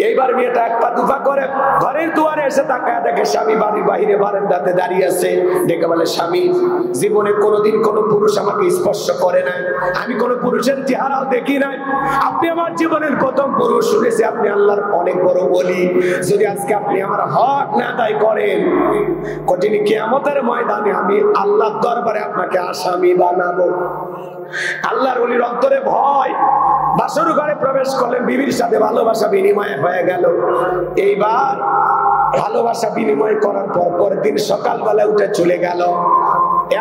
এইবার মেয়েটা এক পা দুপা করে ঘরের দুয়ারে এসে তাকায় দেখে স্বামী বাড়ির বাইরে বারান্দাতে দাঁড়িয়ে আছে। ডেকে বলে, স্বামী, জীবনে কোনোদিন কোনো পুরুষ আমাকে স্পর্শ করে নাই, আমি কোনো পুরুষের চেহারাও দেখি নাই, আপনি আমার জীবনের প্রথম পুরুষ। শুনেছি আপনি আল্লাহর অনেক বড় ওলি, যদি আজকে আপনি আমার হক না আদায় করেন, কঠিন কিয়ামতের ময়দানে আমি আল্লাহর দরবারে আপনাকে আসামি বানাবো। আল্লাহর ওলির অন্তরে ভয়। বাসর ঘরে প্রবেশ করলেন, বিবির সাথে ভালোবাসা বিনিময় হয়ে গেল। এইবার ভালোবাসা বিনিময় করার পর পরের দিন সকালবেলা উঠে চলে গেল।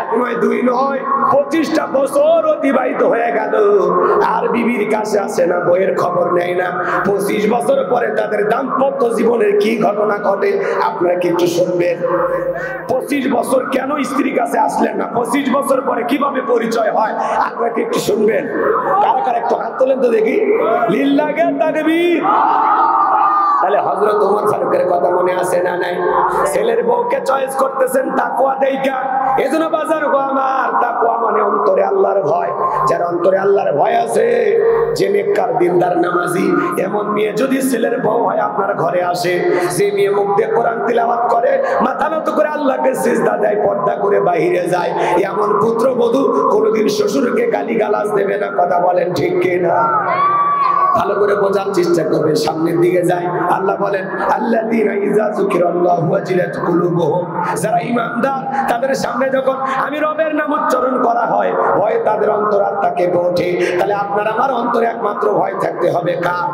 এক নয়, দুই নয়, 25টা বছর অতিবাহিত হয়ে গেল, আর বিবির কাছে আসে না, বইয়ের খবর নেয় না। 25 বছর পরে তাদের দাম্পত্য জীবনের কি ঘটনা ঘটে আপনারা কি একটু শুনবেন? 25 বছর কেন স্ত্রীর কাছে আসলেন না, 25 বছর পরে কিভাবে পরিচয় হয় আপনারা কি একটু শুনবেন? কারা কারা একটু হাত তোলেন তো দেখি। লিল্লাহে তাকবীর। তাহলে হযরত ওমর ফারুকের কথা মনে আছে না নাই? ছেলের বউকে চয়েস করতেছেন তাকওয়া দেইখা। এজন্য বাজার গো আমার, তাকওয়া মানে অন্তরে আল্লাহর ভয়। যার অন্তরে আল্লাহর ভয় আছে, যে নেককার দিনদার নামাজি, এমন মেয়ে যদি ছেলের বউ হয় আপনার ঘরে আসে, যে মেয়ে মুখ দিয়ে কোরআন তিলাওয়াত করে, মাথা নত করে আল্লাহকে সিজদা দেয়, পর্দা করে বাইরে যায়, এমন পুত্রবধূ কোনোদিন শ্বশুরকে গালিগালাজ দেবে না। কথা বলেন ঠিক কিনা? ভালো করে বোঝার চেষ্টা করবে। সামনের দিকে যায়, আল্লাহ বলেন, আল্লাযীনা ইযা যুকিরাল্লাহু ওয়াজিলাত কুলুবুহুম, যারা ঈমানদার তাদের সামনে যখন আমি রবের নাম উচ্চারণ করা হয়, ভয় তাদের অন্তরাত্মা কেঁপে ওঠে। তাহলে আপনার আমার অন্তরে একমাত্র ভয় থাকতে হবে কার?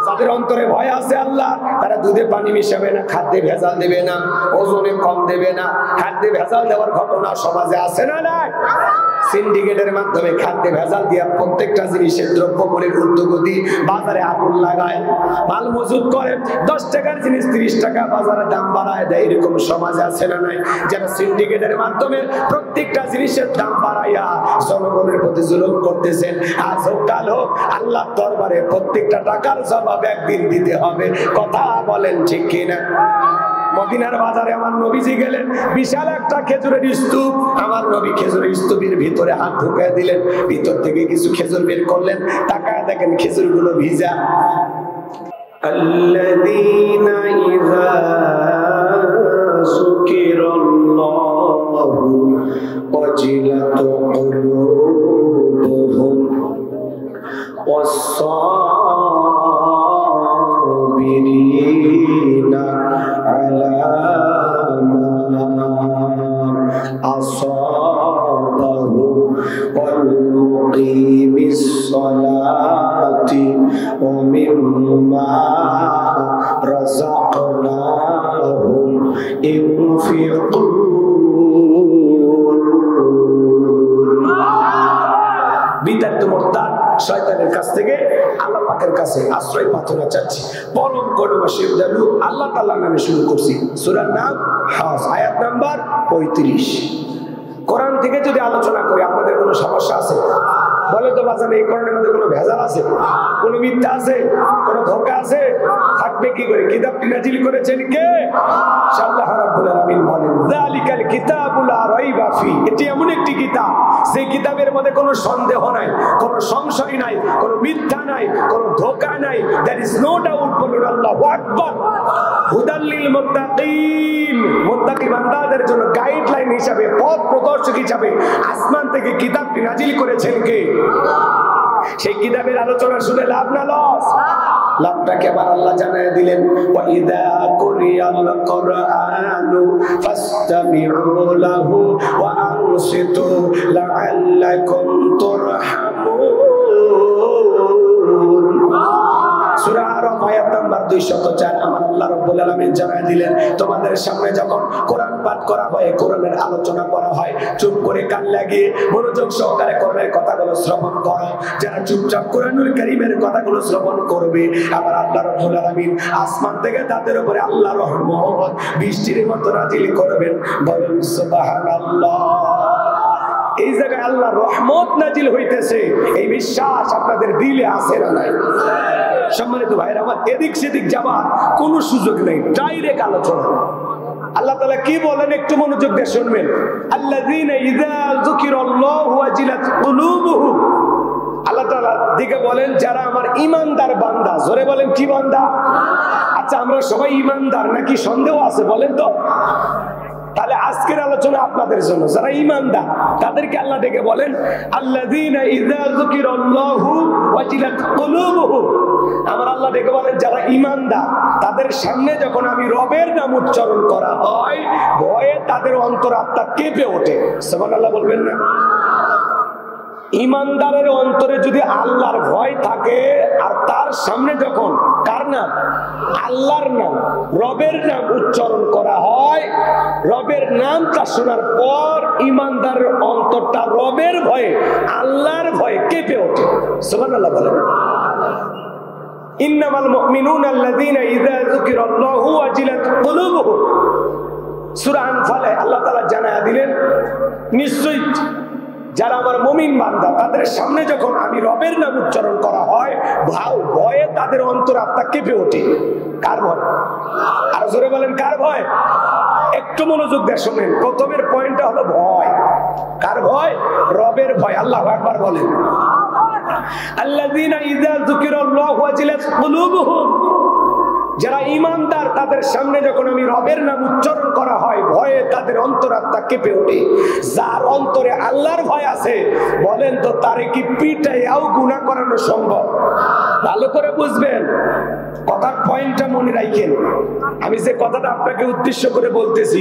যাদের অন্তরে ভয় আছে আল্লাহ, তারা দুধে পানি মিশাবে না, খাদ্যে ভেজাল দেবে না, ওজনে কম দেবে না। খাদ্যে ভেজাল দেওয়ার ঘটনা সমাজে আছে না নাই? সিন্ডিকেটের মাধ্যমে খাদ্যে ভেজাল দিয়া প্রত্যেকটা জিনিসের দ্রব্যমূল্যের ঊর্ধ্বগতি, বাজারে আগুন লাগায়, মাল মজুত করে, 10 টাকার জিনিস 30 টাকা বাজারে দাম বাড়ায় দেয়। এরকম সমাজে আছে না নাই? যারা সিন্ডিকেটের মাধ্যমে প্রত্যেকটা জিনিসের দাম বাড়াইয়া জনগণের প্রতি জুলুম করতেছেন, আজ হোক কাল হোক আল্লাহর দরবারে প্রত্যেকটা টাকার জবাব একদিন দিতে হবে। কথা বলেন ঠিক কিনা? মদিনার বাজারে আমার নবীজি গেলেন, বিশাল একটা খেজুরের স্তূপ, আমার নবী খেজুরের স্তূপের ভিতরে হাত ঢুকিয়ে দিলেন, ভিতর থেকে কিছু খেজুর বের করলেন, তাকায় দেখেন খেজুরগুলো ভিজা। আল্লাযীনা ইযা যুকিরাল্লাহু ওয়াজিলাত কুলুবুহুম ওয়াস-সাবিরিনা আলা মা আসাবাহুম ওয়াল মুকিমিস সালাতি ওয়া মিম্মা রাযাকনাহুম ইনফিকুন। বিদাত মুরতাদ শয়তানের কাছ থেকে আল্লাহ পাকের কাছে আশ্রয় প্রার্থনা চাচ্ছি। পরম করুণাশীল দয়ালু আল্লাহ তাআলার নামে শুরু করছি। সূরার নাম হাজ, আয়াত নাম্বার 35। কোরআন থেকে যদি আলোচনা করি আপনাদের কোনো সমস্যা আছে? বলে তো বাজান, এই কোরআনের মধ্যে কোনো ভেজাল আছে, কোনো মিথ্যা আছে, কোনো ধোঁকা আছে? থাকবে কি করে? কিতাবটি নাজিল করেছেন কে? আল্লাহ রাব্বুল আলামিন বলেন, যালিকাল কিতাবুল লা রাইবা ফি, এটি এমন একটি কিতাব, সেই কিতাবের মধ্যে কোনো সন্দেহ নাই, কোনো সংশয় নাই, কোনো মিথ্যা নাই, কোনো ধোঁকা নাই। There is no doubt. বলুন আল্লাহু আকবার। হুদাল লিল মুত্তাকিন, মুত্তাকি বান্দাদের জন্য গাইডলাইন হিসাবে, পথ প্রদর্শক হিসাবে আসমান থেকে কিতাবটি নাজিল করেছেন কে? সেই কিতাবের আলোচনা শুনে লাভ না লস? লাভটাকে আবার আল্লাহ জানায় দিলেন, ওয়া ইযা কুরিয়াল কুরআনু ফাসতামিউ লাহু ওয়া আনসিতু লাআল্লাকুম তুরহামুন। সূরা আরাফ আয়াত নাম্বার 204। আমার আল্লাহ রাব্বুল আলামিন জানায় দিলেন, তোমাদের সামনে যখন কোরআন পাঠ করা হয়, কোরআনের আলোচনা করা হয়, চুপ করে কান লাগিয়ে মনোযোগ সহকারে কোরআনের কথাগুলো শ্রবণ করো। যারা চুপচাপ কোরআনুল কারীমের কথাগুলো শ্রবণ করবে, আমার আল্লাহ রাব্বুল আলামিন আসমান থেকে তাদের উপরে আল্লাহর রহমত বৃষ্টির মতো নাজিল করবেন। বলুন সুবহানাল্লাহ। এই জায়গায় আল্লাহ রহমত নাজিল হইতেছে, এই বিশ্বাস আপনাদের দিলে আছে না নাই? সম্মানিত ভাইরা আমার, এদিক সেদিক যাবার কোনো সুযোগ নেই, ডাইরেক্ট আলোচনা। আল্লাহ তাআলা কি বলেন একটু মনোযোগ দিয়ে শুনবেন। আল্লাযীনা ইযা যুকিরাল্লাহু ওয়াজিলাত কুলুবুহুম, আল্লাহ তাআলা দিকে বলেন যারা আমার ঈমানদার বান্দা, জোরে বলেন কি বান্দা? আচ্ছা আমরা সবাই ঈমানদার নাকি সন্দেহ আছে বলেন তো? তাহলে আজকের আলোচনা আপনাদের জন্য, যারা ঈমানদার তাদেরকে আল্লাহ ডেকে বলেন আল্লাযীনা ইযা যুকিরাল্লাহু ওয়াজিলাত কুলুবুহুম। আমার আল্লাহ ডেকে বলেন যারা ঈমানদার তাদের সামনে যখন আমি রবের নাম উচ্চারণ করা হয় ভয়ে তাদের অন্তরাত্মা কেঁপে ওঠে। সুবহানাল্লাহ বলবেন না? ঈমানদারের অন্তরে যদি আল্লাহর ভয় থাকে আর তার সামনে যখন কার নাম? আল্লাহর নাম, রবের নাম উচ্চারণ করা হয়, রবের নামটা শোনার পর ঈমানদারের অন্তরটা রবের ভয়ে, আল্লাহর ভয়ে কেঁপে ওঠে। সুবহানাল্লাহ বলেন। ইন্নামাল মুমিনুনা আল্লাযীনা ইযা যুকিরাল্লাহু ওয়াজিলাত কুলুবুহুম। সূরা আনফালে আল্লাহ তাআলা জানায়া দিলেন নিশ্চয়ই যারা আমার মুমিন বান্দা তাদের সামনে যখন আমি রবের নাম উচ্চারণ করা হয় ভয়ে তাদের অন্তরাত্মা কেঁপে ওঠে। কার ভয়? আর জোরে বলেন কার ভয়? একটু মনোযোগ দিয়ে শুনেন। প্রথমের পয়েন্টটা হলো ভয়। কার ভয়? রবের ভয়। আল্লাহু আকবার বলেন। আল্লাযীনা ইযা যুকিরাল্লাহু ওয়াজিলাত কুলুবুহুম। যারা ঈমানদার তাদের সামনে যখন আমি রবের নাম উচ্চারণ করা হয় ভয়ে তাদের অন্তরাত্মা কেঁপে ওঠে। যার অন্তরে আল্লাহর ভয় আছে বলেন তো তারে কি পিটাইয়াও গুনাহ করানো সম্ভব? ভালো করে বুঝবেন, কথার পয়েন্টটা মনে রাখেন। আমি যে কথাটা আপনাকে উদ্দেশ্য করে বলতেছি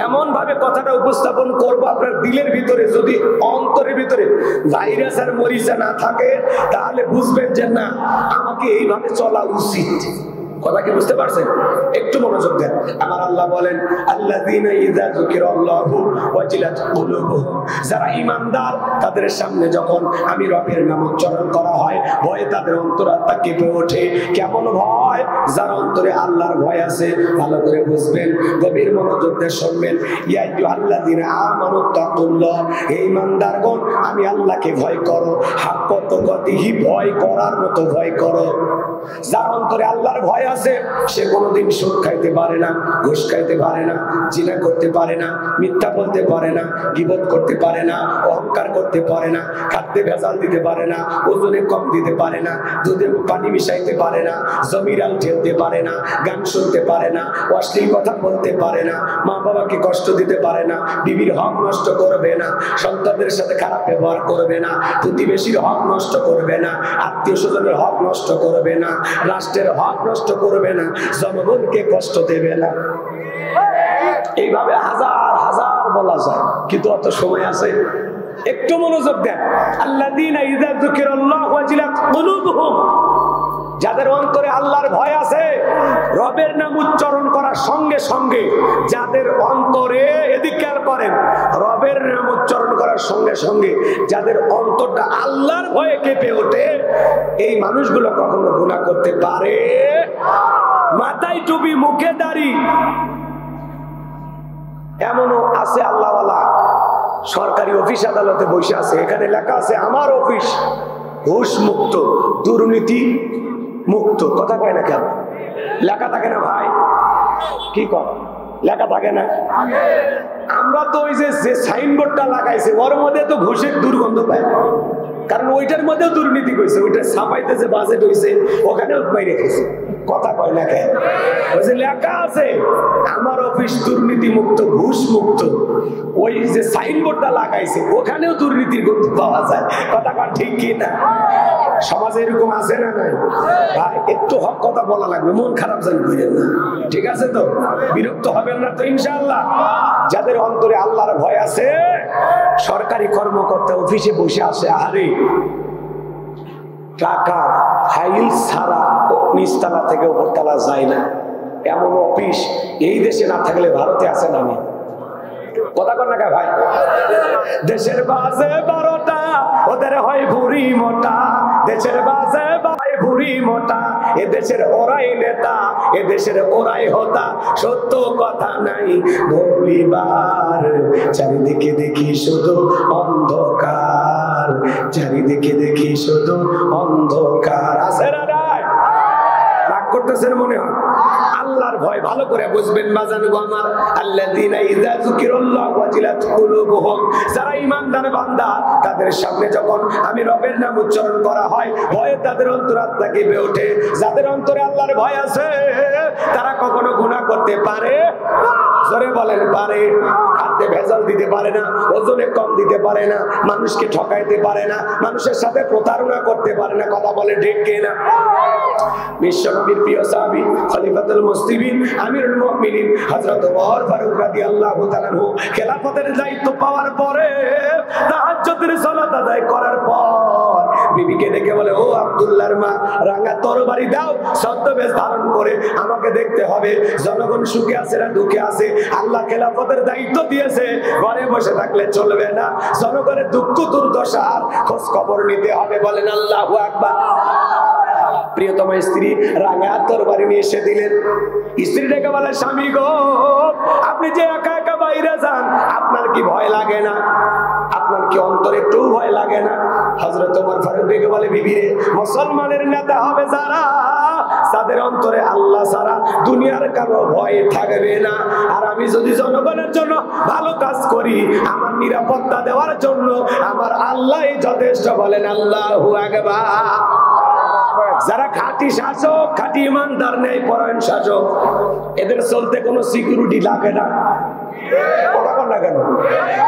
এমন ভাবে কথাটা উপস্থাপন করব আপনার দিলের ভিতরে যদি অন্তরের ভিতরে ভাইরাস আর মরিচা না থাকে তাহলে বুঝবেন যে না আমাকে এইভাবে চলা উচিত। কথা কি বুঝতে পারছেন? একটু মনোযোগ দেন। আমার আল্লাহ বলেন আল্লাযীনা ইযা যুকিরাল্লাহু ওয়াজিলাত কুলুবুহুম। যারা ঈমানদার তাদের সামনে যখন আমি রবের নাম উচ্চারণ করা হয় ভয়ে তাদের অন্তরাত্মা কেঁপে ওঠে। কেমন ভয়? যার অন্তরে আল্লাহর ভয় আছে। ভালো করে বুঝবেন, গভীর মনোযোগ দিয়ে শুনবেন। ইয়া আইয়ুহাল্লাযীনা আমানু তাকুল্লাহ। হে ঈমানদারগণ আমি আল্লাহকে ভয় করো। হাক্কা তুকাতিহি, ভয় করার মতো ভয় করো। যার অন্তরে আল্লাহর ভয় আছে সে কোনোদিন সুদ খাইতে পারে না, ঘুষ খাইতে পারে না, জিনা করতে পারে না, মিথ্যা বলতে পারে না, গীবত করতে পারে না, অহংকার করতে পারে না, খাদ্যে ভেজাল দিতে পারে না, ওজনে কম দিতে পারে না, দুধে পানি মিশাইতে পারে না, জমিরাল ঠেলতে পারে না, গান শুনতে পারে না, অশ্লীল কথা বলতে পারে না, মা বাবাকে কষ্ট দিতে পারে না, বিবির হক নষ্ট করবে না, সন্তানদের সাথে খারাপ ব্যবহার করবে না, প্রতিবেশীর হক নষ্ট করবে না, আত্মীয় স্বজনের হক নষ্ট করবে না, রাষ্ট্রের হক নষ্ট করবে না, জনগণকে কষ্ট দেবে না। এইভাবে হাজার হাজার বলা যায় কিন্তু অত সময় আছে? একটু মনোযোগ দেন। আল্লাযীনা ইযা যুকিরাল্লাহু ওয়াজিলাত কুলুবুহুম। যাদের অন্তরে আল্লাহর ভয় আছে রবের নাম উচ্চারণ করার সঙ্গে সঙ্গে যাদের অন্তরে, এদিক খেয়াল করেন, রবের নাম উচ্চারণ করার সঙ্গে সঙ্গে যাদের অন্তরটা আল্লাহর ভয়ে কেঁপে ওঠে এই মানুষগুলো কখনো গুনাহ করতে পারে? মাথায় টুপি, মুখে দাড়ি, এমনও আছে আল্লাহওয়ালা সরকারি অফিস আদালতে বসে আছে, এখানে লেখা আছে আমার অফিস ঘুষ মুক্ত, দুর্নীতি মুক্ত। কথা কয় না কেন? লেখা থাকে না ভাই? কি কর লেখা থাকে না? আমরা তো ওই যে সাইনবোর্ডটা লাগাইছে ওর মধ্যে তো ঘুষের দুর্গন্ধ পায়, কারণ ওইটার মধ্যেও দুর্নীতি করেছে, ওইটা ছাপাইতে যে বাজেট হয়েছে ওখানেও পাই রেখেছে। কথা কয় না কেন? ওই যে লেখা আছে আমার অফিস দুর্নীতি মুক্ত, ঘুষ মুক্ত, ওই যে সাইনবোর্ডটা লাগাইছে ওখানেও দুর্নীতির গন্ধ পাওয়া যায়। কথা কয় ঠিক কি না? সমাজে এরকম আছে না নাই? ভাই একটু হক কথা বলা লাগবে, মন খারাপ যেন করেন না, ঠিক আছে তো? বিরক্ত হবেন না তো ইনশাআল্লাহ? যাদের অন্তরে আল্লাহর ভয় আছে সরকারি কর্মকর্তা অফিসে বসে আছে, আরে টাকা ফাইল ছাড়া নিচতলা থেকে উপরতলা যায় না, এমন অফিস এই দেশে না থাকলে ভারতে আছে না? আমি কথা কর না ভাই? দেশের বাজে 12টা ওদের হয় ভুরি মোটা, দেশের বাজে ভুরি মোটা, এ দেশের ওরাই নেতা, এ দেশের ওরাই হোতা, সত্য কথা নাই বলিবার, চারিদিকে দেখি শুধু অন্ধকার, চারিদিকে দেখি শুধু অন্ধকার। আছে না নাই? রাগ করতেছেন মনে হয়? আল্লাহর ভয় ভালো করে বুঝবেন বাজান গো আমার। আল্লাযীনা ইযা যুকিরাল্লাহু ওয়াজিলাত কুলুবুহুম, যারা ঈমানদার বান্দা তাদের সামনে যখন আমি রবের নাম উচ্চারণ করা হয় ভয়ে তাদের অন্তরাত্মা কেঁপে ওঠে। যাদের অন্তরে আল্লাহর ভয় আছে তারা কখনো গুনাহ করতে পারে? জোরে বলেন পারে? খাদ্যে ভেজাল দিতে পারে না, ওজনে কম দিতে পারে না, মানুষকে ঠকাইতে পারে না, মানুষের সাথে প্রতারণা করতে পারে না। কথা বলে ঠিক কিনা? বিশ্বনবীর প্রিয় সাহাবী খলিফাতুল মুসলিমিন আমিরুল মুমিনিন হযরত ওমর ফারুক রাদিয়াল্লাহু তাআলা আনহু খেলাফতের দায়িত্ব পাওয়ার পরে তাহাজ্জুদের সালাত আদায় করার পর বিবিকে ডেকে বলে, ও আব্দুল্লাহর মা, রাঙা তরবারি দাও, ছদ্মবেশ ধারণ করে আমাকে দেখতে হবে জনগণ সুখে আছে না দুঃখে আছে। আল্লাহ খেলাফতের দায়িত্ব দিয়েছে, ঘরে বসে থাকলে চলবে না, জনগণের দুঃখ দুর্দশার খোঁজ খবর নিতে হবে। বলেন আল্লাহু আকবার। প্রিয়তম স্ত্রী রাঙা তরবারি নিয়ে এসে দিলেন। স্ত্রী ডেকে বলে, স্বামী গো, আপনি যে একা একা বাইরে যান, আপনার কি ভয় লাগে না? আপনার কি অন্তরে একটু ভয় লাগে না? হযরত ওমর ফারুক ডেকে বলে, বিবি রে, মুসলমানের নেতা হবে যারা, তাদের অন্তরে আল্লাহ ছাড়া দুনিয়ার কারো ভয় থাকবে না। আর আমি যদি জনগণের জন্য ভালো কাজ করি, আমার নিরাপত্তা দেওয়ার জন্য আমার আল্লাহই যথেষ্ট। বলেন আল্লাহু আকবার। যারা খাঁটি শাসক, খাঁটি ইমানদার, নেই পরায়ণ শাসক, এদের চলতে কোনো সিকিউরিটি লাগে না। কেন?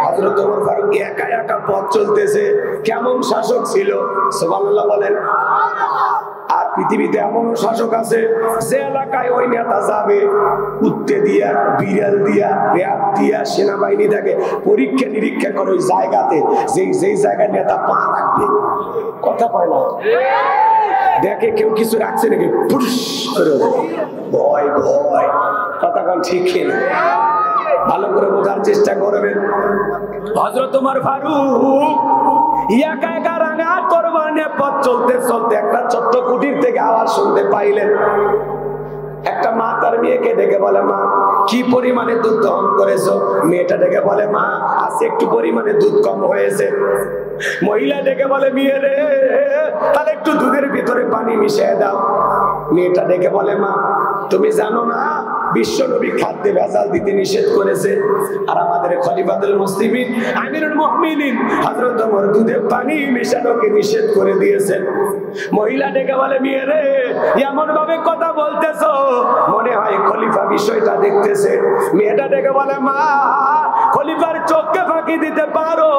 হযরত ওমর ফারুক একা একা পথ চলতেছে, কেমন শাসক ছিল সুবহানাল্লাহ বলেন। আর পৃথিবীতে এমন শাসক আছে যে এলাকায় ওই নেতা যাবে, কুত্তে দিয়া, বিড়াল দিয়া, র্যাব দিয়া, সেনাবাহিনী থাকে পরীক্ষা নিরীক্ষা করে ওই জায়গাতে, যেই জায়গায় নেতা পা রাখবে। কথা কয় না? দেখে কেউ কিছু রাখছে নাকি, পুরুষ করে ভয় ভয়। কথা কন ঠিক না? ভালো করে বোঝার চেষ্টা করবেন। হযরত ওমর ফারুক একা একা রাঙা তরবারি নিয়ে পথ চলতে চলতে একটা ছোট্ট কুটির থেকে আওয়াজ শুনতে পাইলেন। একটা মা তার মেয়েকে ডেকে বলে, মা, কি পরিমাণে দুধ দহন করেছো? মেয়েটা ডেকে বলে, মা, আজ একটু পরিমাণে দুধ কম হয়েছে। মহিলা ডেকে বলে, মেয়ে রে, তাহলে একটু দুধের ভিতরে পানি মিশিয়ে দাও। মেয়েটা ডেকে বলে, মা, তুমি জানো না বিশ্বনবী খাদ্যে ভেজাল দিতে নিষেধ করেছে, আর আমাদের খলিফাতুল মুসলিমিন আমিরুল মুমিনিন হযরত ওমর দুধে পানি মেশানোকে নিষেধ করে দিয়েছেন। মহিলা ডেকে বলে, মেয়ে রে, এমন ভাবে কথা বলতেছো মনে হয় খলিফা বিষয়টা দেখতেছে। মেয়েটা ডেকে বলে, মা, খলিফার চোখকে ফাঁকি দিতে পারো,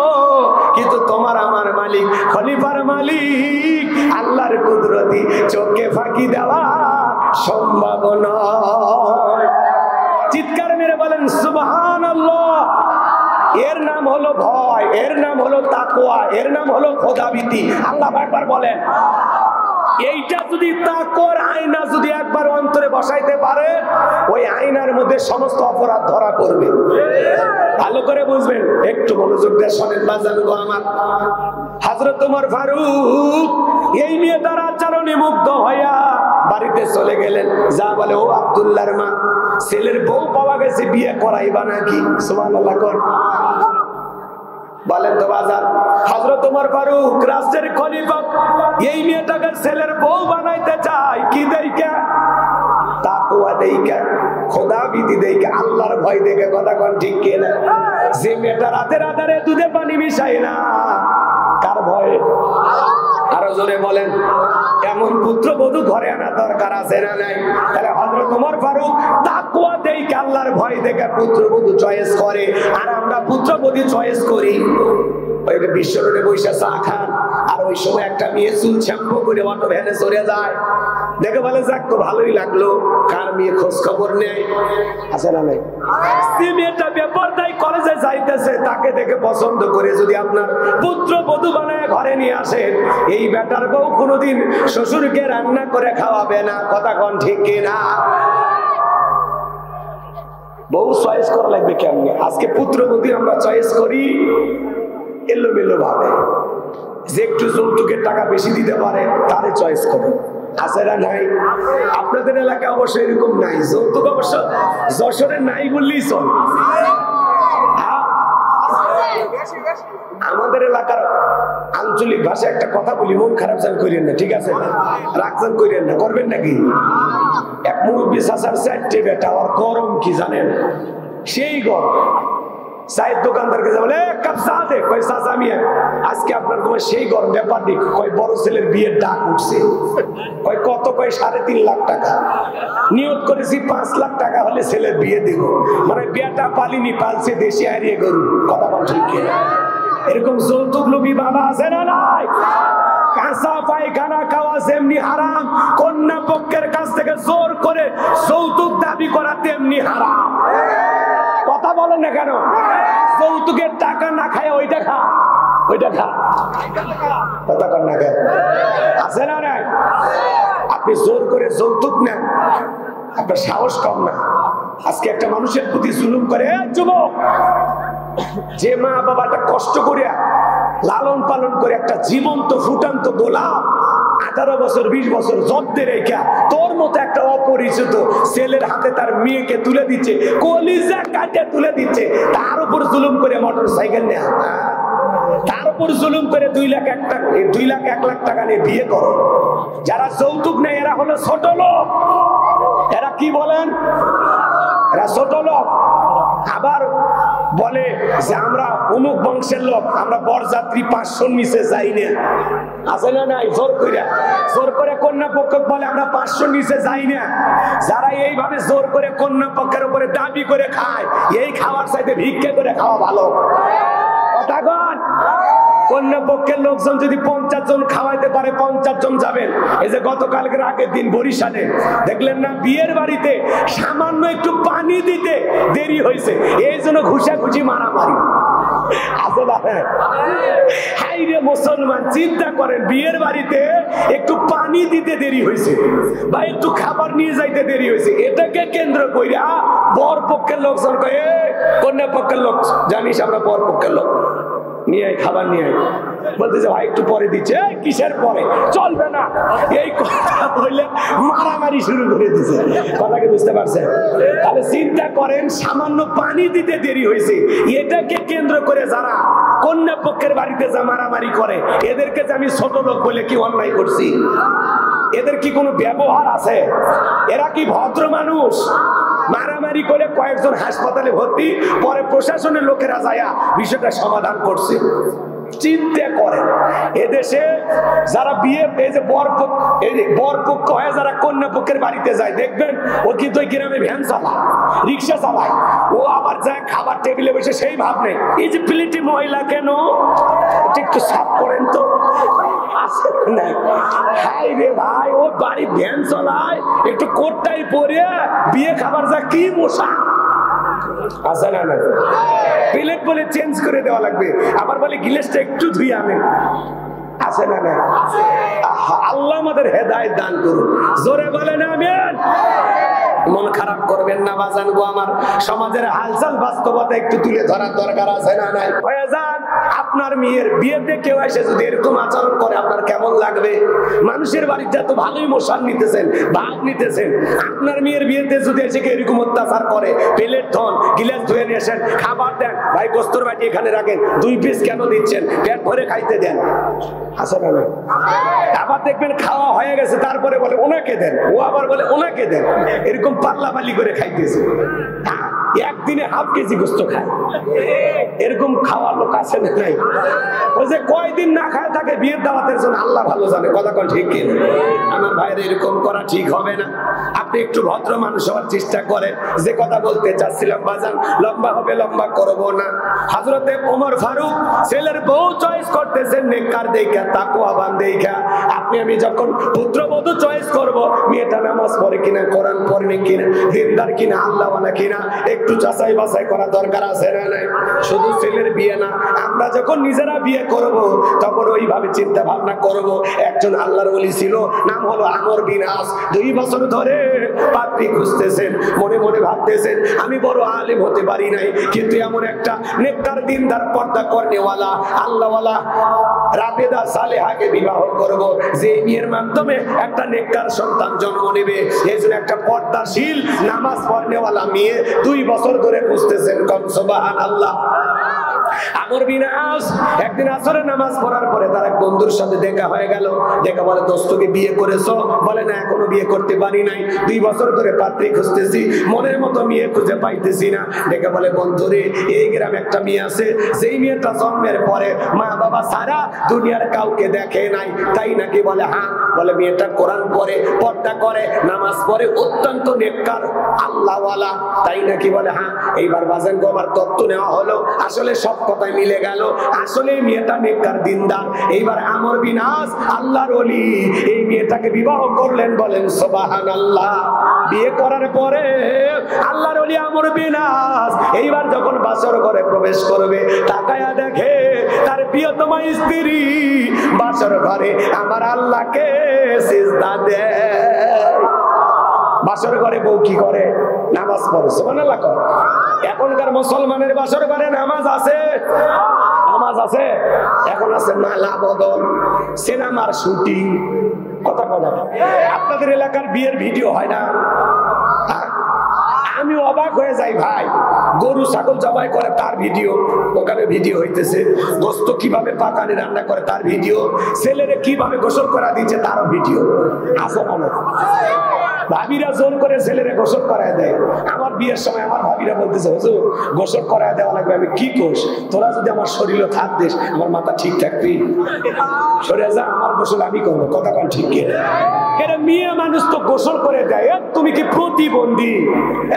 কিন্তু তোমার আমার মালিক খলিফার মালিক আল্লাহর কুদরতি, চোখকে ফাঁকি দেওয়া সম্ভব নয়। চিৎকার মেরে বলেন সুবহানাল্লাহ। এর নাম হলো ভয়, এর নাম হলো তাকওয়া, এর নাম হলো খোদাভীতি। আল্লাহ একবার বলেন, এইটা যদি তাকওয়ার আয়না যদি একবার অন্তরে বসাইতে পারে, ওই আয়নার মধ্যে সমস্ত অপরাধ ধরা পড়বে। ভালো করে বুঝবেন, একটু মনোযোগ দিয়ে শোনেন বাজান গো আমার। হযরত ওমর ফারুক এই মেয়েটার আচরণে মুগ্ধ হইয়া বাড়িতে চলে গেলেন। যা বলে, ও আব্দুল্লাহর মা, ছেলের বউ পাওয়া গেছে, বিয়ে করাইবা নাকি? সুবহানাল্লাহ কর বলেন তো বাজার। হযরত ওমর ফারুক রাষ্ট্রের খলিফা, এই মেয়েটাকে ছেলের বউ বানাইতে চায় কি দেইকা? তাকওয়া দেইকা, খোদাভীতি দেইকা, আল্লাহর ভয় দেখে। কথা কোন ঠিক কিনা? যে মেয়েটা রাতের আধারে দুধে পানি মিশায় না, কার ভয়ে? আরো জোরে বলেন। এমন পুত্রবধূ ঘরে আনা দরকার আছে না নাই? তাহলে হযরত ওমর ফারুক তাকওয়া দেইকা, আল্লাহর ভয় দেখে পুত্রবধূ চয়েস করে। আর আমরা পুত্রবধূ চয়েস করি ওই বিশ্ব রোডে বৈশা চা খান, আর ওই সময় একটা মেয়ে চুল শ্যাম্পু করে অটো ভ্যানে চলে যায়, দেখে বলে, যাক তো ভালোই লাগলো। কার মেয়ে খোঁজ খবর নেয় আছে না নাই? যে মেয়েটা বেপরদাই কলেজে যাইতেছে, তাকে দেখে পছন্দ করে যদি আপনার পুত্র বধূ বানায় ঘরে নিয়ে আসেন, এই বেটার বউ কোনোদিন শ্বশুরকে রান্না করে খাওয়াবে না। কথা কোন ঠিক কিনা? বউ চয়েস করা লাগবে কেমনে? আজকে পুত্রবধূ আমরা চয়েস করি এলোমেলো ভাবে, যে একটু যৌতুকের টাকা বেশি দিতে পারে তারে চয়েস করে। আছে না নাই? আপনাদের এলাকায় অবশ্য এরকম নাই, যৌতুক অবশ্য যশোরে নাই বললেই চলে। আমাদের এলাকার আঞ্চলিক ভাষায় একটা কথা বলি, মন খারাপ যান করেন না, ঠিক আছে? রাগ যান করেন না, করবেন নাকি? এক মুরব্বী চাচার 4টে বেটা, আর গরম কি জানেন, সেই গরম। চায়ের দোকানদারকে যা বলে এক কাপ চা দে, কয় চাচা আমি আজকে আপনার ঘুমে সেই গরম ব্যাপার নেই, কয় বড় ছেলের বিয়ের ডাক উঠছে, কয় কত, কয় 3.5 লাখ টাকা নিয়ত করেছি, 5 লাখ টাকা হলে ছেলের বিয়ে দেব। মানে বিয়েটা পালিনি, পালছে দেশি হারিয়ে গরু। কথা বল ঠিক কিনা? এরকম যৌতুক লোভী বাবা আছে না নাই? কাঁচা পায়খানা খাওয়া যেমনি হারাম, কন্যা পক্ষের কাছ থেকে জোর করে যৌতুক দাবি করা তেমনি হারাম। কথা বলেন না কেন? যৌতুকের টাকা না খায় ওইটা খা, ওইটা খা। কথা কর না কেন? আছে না নাই? আপনি জোর করে যৌতুক নেন, আপনার সাহস কম না। আজকে একটা মানুষের প্রতি জুলুম করে, যুবক, যে মা বাবাটা কষ্ট করে লালন পালন করে একটা জীবন্ত ফুটান্ত গোলাপ 18 বছর 20 বছর যত্নে রেখা তোর মতো একটা অপরিচিত ছেলের হাতে তার মেয়েকে তুলে দিচ্ছে, কলিজা কাটে তুলে দিচ্ছে, তার উপর জুলুম করে মোটর সাইকেল নেয়া, তার উপর জুলুম করে 2 লাখ 1 লাখ টাকা নিয়ে বিয়ে করো। যারা যৌতুক নেয় এরা হলো ছোট লোক। এরা কি বলেন? এরা ছোট লোক। আবার বলে যে আমরা অমুক বংশের লোক, আমরা বরযাত্রী 500 নিচে যাই না। আছে না নাই? জোর করে কন্যা পক্ষ বলে আমরা 500 নিচে যাই না। যারা এইভাবে জোর করে কন্যা পক্ষের উপরে দাবি করে খায়, এই খাওয়ার চাইতে ভিক্ষা করে খাওয়া ভালো। কথা কন। কন্যা পক্ষের লোকজন যদি 50 জন খাওয়াইতে পারে 50 জন যাবেন। এই যে গতকালকের আগের দিন বরিশালে দেখলেন না, বিয়ের বাড়িতে সামান্য একটু পানি দিতে দেরি হয়েছে, এই জন্য ঘুষাঘুষি মারামারি। আছে না? হাই রে মুসলমান, চিন্তা করেন, বিয়ের বাড়িতে একটু পানি দিতে দেরি হয়েছে বা একটু খাবার নিয়ে যাইতে দেরি হয়েছে, এটাকে কেন্দ্র কইরা বর পক্ষের লোকজন কয়ে কন্যা পক্ষের লোক, জানিস আমরা বর পক্ষের লোক, নিয়ে আয় খাবার নিয়ে আয়। বলতেছে ভাই একটু পরে দিচ্ছে। কিসের পরে? চলবে না, এই কথা বললে মারামারি শুরু করে দিচ্ছে। কথা কি বুঝতে পারছেন? তাহলে চিন্তা করেন, সামান্য পানি দিতে দেরি হয়েছে, এটাকে কেন্দ্র করে যারা কন্যা পক্ষের বাড়িতে যা মারামারি করে, এদেরকে যে আমি ছোট লোক বলে কি অন্যায় করছি? এদের কি কোনো ব্যবহার আছে? এরা কি ভদ্র মানুষ? মারামারি করে কয়েকজন হাসপাতালে ভর্তি, পরে প্রশাসনের লোকেরা যায়া বিষয়টা সমাধান করছে। চিন্তা করেন, এদেশে যারা বিয়ে, এই যে বরপক্ষ হয়ে যারা কন্যা পক্ষের বাড়িতে যায়, দেখবেন ও কিন্তু ওই গ্রামে ভ্যান চালায়, রিক্সা চালায়, ও আবার যায় খাবার টেবিলে বসে সেই ভাব নেই, এই যে প্লেটে মহিলা কেন, একটু সাফ করেন তো। হাই রে ভাই, ও বাড়ি ভ্যান চালায়, একটু কোটটাই পরে বিয়ে খাবার যা কি মশা। আছে না? না, প্লেট বলে চেঞ্জ করে দেওয়া লাগবে, আবার বলে গিলাসটা একটু ধুয়ে আনেন। আছে না? না, আল্লাহ আমাদের হেদায়েত দান করুন। জোরে বলেন আমিন। মন খারাপ করবেন না বাজান গো আমার, সমাজের হালচাল বাস্তবতা একটু তুলে ধরার দরকার আছে না নাই? ভাইজান, আপনার মেয়ের বিয়েতে কেউ এসে যদি এরকম আচরণ করে আপনার কেমন লাগবে? মানুষের বাড়িতে তো ভালোই মশান নিতেছেন, ভাগ নিতেছেন, আপনার মেয়ের বিয়েতে যদি এসে এরকম অত্যাচার করে, প্লেট ধন, গিলাস ধুয়ে নিয়ে আসেন, খাবার দেন, ভাই গোস্তর বাটি এখানে রাখেন, 2 পিস কেন দিচ্ছেন, পেট ভরে খাইতে দেন। আছে না? আবার দেখবেন খাওয়া হয়ে গেছে, তারপরে বলে ওনাকে দেন, ও আবার বলে ওনাকে দেন, এরকম পাল্লাপাল্লি করে খাইতেছে। একদিনে হাফ কেজি গোস্ত খায়, এরকম খাওয়ার লোক আছে না নাই? ওই যে কয়দিন না খায় থাকে বিয়ের দাওয়াতের জন্য, আল্লাহ ভালো জানে। কথা কোন ঠিক কিনা? আমার ভাইয়ের এরকম করা ঠিক হবে না। আপনি একটু ভদ্র মানুষ হওয়ার চেষ্টা করেন। যে কথা বলতে চাচ্ছিলাম বাজান, লম্বা হবে, লম্বা করবো না। হযরতে ওমর ফারুক ছেলের বউ চয়েস করতেছেন নেককার দেখা, তাকওয়াবান দেখা। আপনি আমি যখন পুত্রবধূ চয়েস করব, মেয়েটা নামাজ পড়ে কিনা, কোরআন পড়ে কিনা, দিনদার কিনা, আল্লাহওয়ালা কিনা, একটু যাচাই বাছাই করা দরকার আছে না নাই? শুধু ছেলের বিয়ে না, আমরা যখন নিজেরা বিয়ে করব তখন ওইভাবে চিন্তা ভাবনা করব। একজন আল্লাহর ওলি ছিল, নাম হলো আমর বিন আস। 2 বছর ধরে পাত্রী খুঁজতেছেন, মনে মনে ভাবতেছেন আমি বড় আলেম হতে পারি নাই, কিন্তু এমন একটা নেককার দিনদার পর্দা করেওয়ালা আল্লাহওয়ালা রাবেদা সালেহাকে বিবাহ করব, যে বিয়ের মাধ্যমে একটা নেককার সন্তান জন্ম নেবে। এই জন্য একটা পর্দাশীল নামাজ পড়নেওয়ালা মেয়ে 2 বছর ধরে খুঁজতেছেন। কম সুবহানাল্লাহ। আমর বিন আস একদিন আসরের নামাজ পড়ার পরে তার এক বন্ধুর সাথে দেখা হয়ে গেল। দেখা বলে, দোস্তকে বিয়ে করেছো? বলে না, এখনো বিয়ে করতে পারি নাই, 2 বছর ধরে পাত্রী খুঁজতেছি, মনের মতো মেয়ে খুঁজে পাইতেছি না। দেখে বলে, বন্ধুরে, এই গ্রামে একটা মেয়ে আছে, সেই মেয়েটা জন্মের পরে মা বাবা সারা দুনিয়ার কাউকে দেখে নাই, তাই নাকি? বলে হ্যাঁ। বলে মেয়েটা কোরআন পড়ে, পর্দা করে, নামাজ পড়ে, অত্যন্ত নেককার আল্লাহওয়ালা, তাই নাকি? বলে হ্যাঁ। এইবার বাজান গো, আমার তত্ত্ব নেওয়া হলো, আসলে সব কথাই মিলে গেল, আসলে মেয়েটা নেককার দিনদার। এইবার আমর বিন আস আল্লাহর ওলি এই মেয়েটাকে বিবাহ করলেন। বলেন সুবহানাল্লাহ। বিয়ে করার পরে আল্লাহর ওলি আমর বিন আস এইবার যখন বাসর ঘরে প্রবেশ করবে, তাকায়া দেখে তার প্রিয়তমা স্ত্রী বাসর ঘরে আমার আল্লাহকে সিজদা দেয়। বাসর ঘরে বউ কি করে? নামাজ পড়ে। সুবহানাল্লাহ। এখনকার মুসলমানের বাসর ঘরে নামাজ আছে? নামাজ আছে? এখন আছে মালা বদল, সিনেমার শুটিং, কথা বলা। আপনাদের এলাকার বিয়ের ভিডিও হয় না? আমি অবাক হয়ে যাই ভাই, গরু ছাগল জবাই করে তার ভিডিও, ওখানে ভিডিও হইতেছে, গোস্ত কিভাবে পাকানি রান্না করে তার ভিডিও, ছেলেরে কিভাবে গোসল করা দিচ্ছে তারও ভিডিও আছে না? ভাবিরা জোর করে ছেলেরে গোসল করায় দেয়। আমার বিয়ের সময় আমার ভাবিরা বলতেছে, হুজুর গোসল করায় দেওয়া লাগবে। আমি কি কোষ, তোরা যদি আমার শরীরে থাক দিস, আমার মাথা ঠিক থাকবি, সরে যা, আমার গোসল আমি করবো। কথা কন ঠিক কি? মেয়ে মানুষ তো গোসল করে দেয়, তুমি কি প্রতিবন্ধী?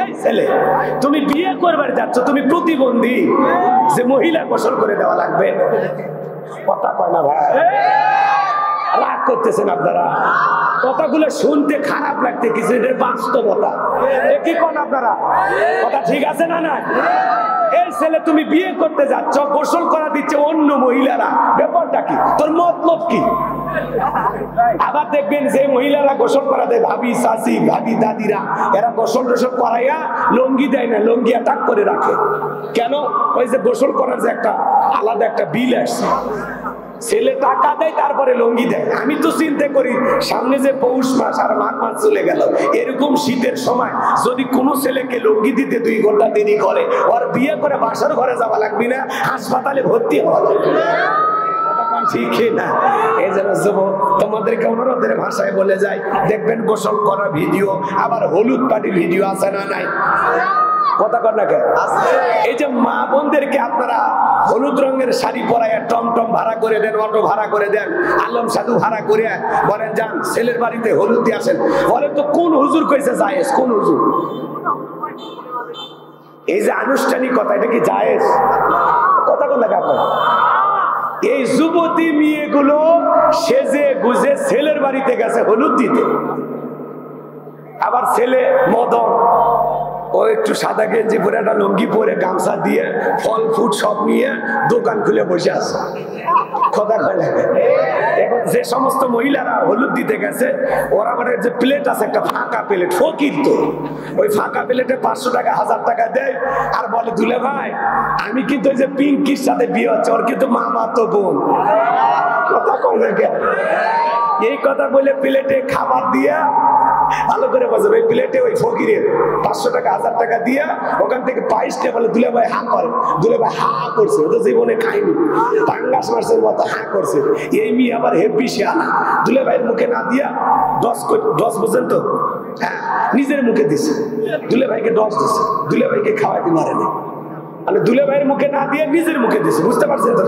এই ছেলে, তুমি বিয়ে করবার যাচ্ছ, তুমি প্রতিবন্ধী যে মহিলা গোসল করে দেওয়া লাগবে? কথা কয় না ভাই? রাগ করতেছেন আপনারা? কথাগুলো শুনতে খারাপ লাগতে কিছু, এটার বাস্তবতা। কি কোন আপনারা? কথা ঠিক আছে না? না, এই ছেলে তুমি বিয়ে করতে যাচ্ছ, গোসল করা দিচ্ছে অন্য মহিলারা, ব্যাপারটা কি? তোর মতলব কি? আবার দেখবেন যে মহিলারা গোসল করা দেয়, ভাবি চাচি ভাবি দাদিরা, এরা গোসল টোসল করাইয়া লঙ্গি দেয় না, লঙ্গি অ্যাটাক করে রাখে। কেন? ওই যে গোসল করার যে একটা আলাদা একটা বিল আসছে, ছেলে টাকা দেয় তারপরে লঙ্গি দেয়। আমি তো চিন্তা করি, সামনে যে পৌষ মাস আর মাঘ মাস চলে গেল, এরকম শীতের সময় যদি কোনো ছেলেকে লঙ্গি দিতে 2 ঘন্টা দেরি করে, ওর বিয়ে করে বাসার ঘরে যাওয়া লাগবে না, হাসপাতালে ভর্তি হওয়া লাগবে ঠিক না? এই জন্য যুবক তোমাদেরকে অনুরোধের ভাষায় বলে যায়, দেখবেন গোসল করা ভিডিও, আবার হলুদ পাটির ভিডিও আছে না? নাই? কথা কর না কেন? এই যে মা বোনদেরকে আপনারা হলুদ রঙের শাড়ি পরাইয়া টমটম ভাড়া করে দেন, অটো ভাড়া করে দেন, আলম সাধু ভাড়া করে বলেন যান ছেলের বাড়িতে হলুদ দিয়ে আসেন, বলে তো কোন হুজুর কইছে জায়েজ? কোন হুজুর? এই যে আনুষ্ঠানিকতা, এটা কি জায়েজ? কথা কর না কেন? এই যুবতী মেয়েগুলো সেজে গুজে ছেলের বাড়িতে গেছে হলুদ দিতে, আবার ছেলে মদন, ও একটু সাদা গেঞ্জি পরে একটা লুঙ্গি পরে গামছা দিয়ে ফল ফুট সব নিয়ে দোকান খুলে বসে আছে। কথা কয় না? এখন যে সমস্ত মহিলারা হলুদ দিতে গেছে, ওরা মানে যে প্লেট আছে একটা ফাঁকা প্লেট, ফকির তো, ওই ফাঁকা প্লেটে 500 টাকা 1000 টাকা দেয়, আর বলে দুলে ভাই আমি কিন্তু ওই যে পিঙ্কির সাথে বিয়ে হচ্ছে, ওর কিন্তু মামা তো বোন। কথা কয় না কেন? এই কথা বলে প্লেটে খাবার দিয়া ভালো করে বসে, ওই প্লেটে ওই ফকিরের 500 টাকা 1000 টাকা দিয়া ওখান থেকে 22টা বলে দুলে ভাই হা করে। দুলে ভাই হা করছে, ও তো জীবনে খাইনি, পাঙ্গাস মাছের মতো হা করছে। এই মেয়ে আবার হেভি শিয়ানা, দুলে ভাইয়ের মুখে না দিয়া 10 বুঝেন তো, হ্যাঁ নিজের মুখে দিছে, দুলে ভাইকে 10 দিছে, দুলে ভাইকে খাওয়াইতে পারেনি, মানে দুলে ভাইয়ের মুখে না দিয়ে নিজের মুখে দিছে। বুঝতে পারছেন তো?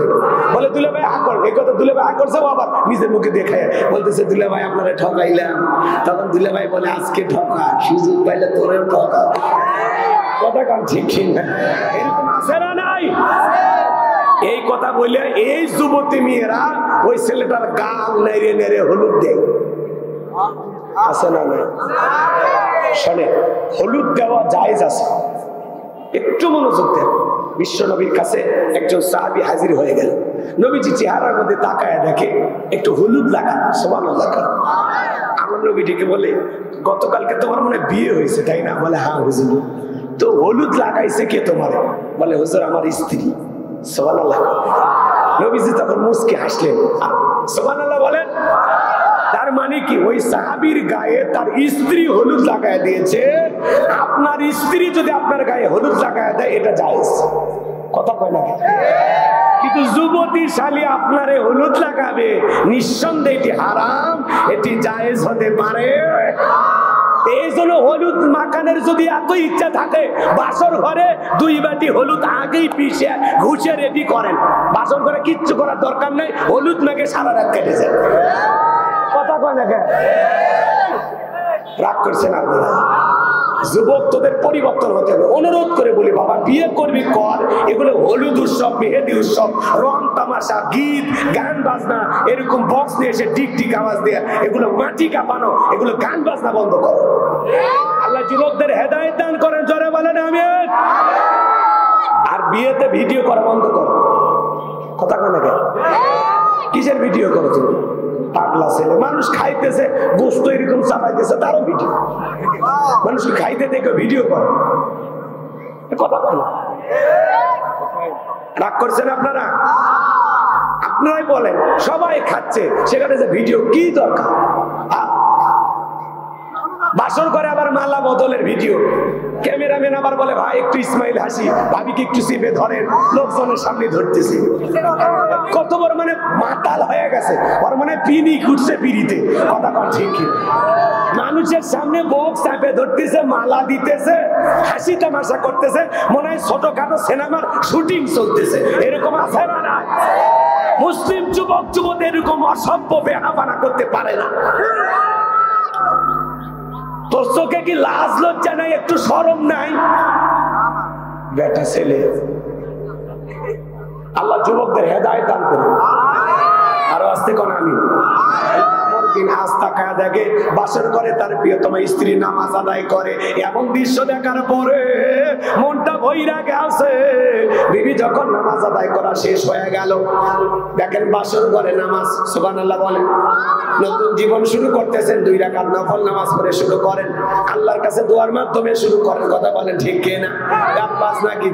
বলে দুলে ভাই হা কর, এই কথা দুলে ভাই হা করছে, ও আবার নিজের মুখে দেখায় বলতেছে দুলে ভাই আপনারা ঠকাইলাম। তখন দুলে ভাই বলে আজকে ঠকা, সুযোগ পাইলে তোরেও ঠকা। কথা কান ঠিক না? এরকম আছে না? নাই? এই কথা বলে এই যুবতী মেয়েরা ওই ছেলেটার গাল নেড়ে নেড়ে হলুদ দেয়, আছে না? নাই? শোনে, হলুদ দেওয়া জায়েজ আছে, একটু মনোযোগ দেন। বিশ্ব নবীর কাছে একজন সাহাবী হাজির হয়ে গেল, নবীজি চেহারার মধ্যে তাকায় দেখে একটু হলুদ লাগা, সুবহানাল্লাহ। আমার নবীটিকে বলে, গতকালকে তোমার মনে বিয়ে হয়েছে তাই না? বলে হ্যাঁ হুজুর। তো হলুদ লাগাইছে কে তোমার? বলে হুজুর আমার স্ত্রী। সুবহানাল্লাহ। নবীজি তখন মুস্কি হাসলেন, সুবহানাল্লাহ বলেন। তার মানে কি, ওই সাহাবীর গায়ে তার স্ত্রী হলুদ লাগায় দিয়েছে, আপনার স্ত্রী যদি আপনার গায়ে হলুদ লাগায় দেয় এটা জায়েজ। কথা কয় না? কিন্তু যুবতী শালী আপনারে হলুদ লাগাবে, নিঃসন্দেহে এটি হারাম, এটি জায়েজ হতে পারে। এই জন্য হলুদ মাখানের যদি এত ইচ্ছা থাকে, বাসর ঘরে 2 বাটি হলুদ আগেই পিষে ঘুষে রেডি করেন। বাসর ঘরে কিচ্ছু করার দরকার নেই, হলুদ মেখে সারা রাত কেটে যায়। কথা কয় না কেন? রাগ করছেন আপনারা? যুবক তোদের পরিবর্তন হতে হবে। অনুরোধ করে বলি, বাবা বিয়ে করবি কর, এগুলো হলুদ উৎসব, মেহেদি উৎসব, রং তামাশা, গীত গান বাজনা, এরকম বক্স নিয়ে এসে টিক টিক আওয়াজ দিয়ে এগুলো মাটি কাঁপানো, এগুলো গান বাজনা বন্ধ করো। আল্লাহ যুবকদের হেদায়েত দান করেন, জোরে বলেন আমিন। আর বিয়েতে ভিডিও করা বন্ধ করো। কথা কয় না কেন? কিসের ভিডিও করো তুমি? পাগলা ছেলে, মানুষ খাইতেছে গোস্ত এরকম চাপাইতেছে, তারও ভিডিও। মানুষ খাইতে দেখে ভিডিও করে। কথা বলো, রাগ করছেন আপনারা? আপনারাই বলেন, সবাই খাচ্ছে, সেখানে যে ভিডিও কি দরকার? বাসর করে আবার মালা বদলের ভিডিও, ক্যামেরাম্যান আবার বলে ভাই একটু ইসমাইল হাসি, ভাবিকে একটু চেপে ধরেন, লোকজনের সামনে ধরতেছি। কত বড় মানে মাতাল হয়ে গেছে, ওর মানে পিনি ঘুরছে পিড়িতে। কথা কন ঠিক? মানুষের সামনে বক্স চাপে ধরতেছে, মালা দিতেছে, হাসি তামাশা করতেছে, মনে হয় ছোটখাটো সিনেমার শুটিং চলতেছে। এরকম আছে না? না, মুসলিম যুবক যুবতী এরকম অসভ্য বেহাপানা করতে পারে না। তোর চোখে কি লাজ লজ্জা নাই? একটু শরম নাই? বেটা ছেলে, আল্লাহ যুবকদের হেদায়েত দান করুন। আরো আসতে কোন আমি দিন আস্থা খায়া দেখে বাসর করে তার প্রিয়তমা স্ত্রী নামাজ আদায় করে, এমন দৃশ্য দেখার পরে মনটা ভইরা গেছে। বিবি যখন নামাজ আদায় করা শেষ হয়ে গেল, দেখেন বাসর করে নামাজ, সুবহানাল্লাহ বলেন, নতুন জীবন শুরু করতেছেন, 2 রাকাত নফল নামাজ পড়ে শুরু করেন, আল্লাহর কাছে দোয়ার মাধ্যমে শুরু করেন। কথা বলেন ঠিক কি না? গান বাজনা কি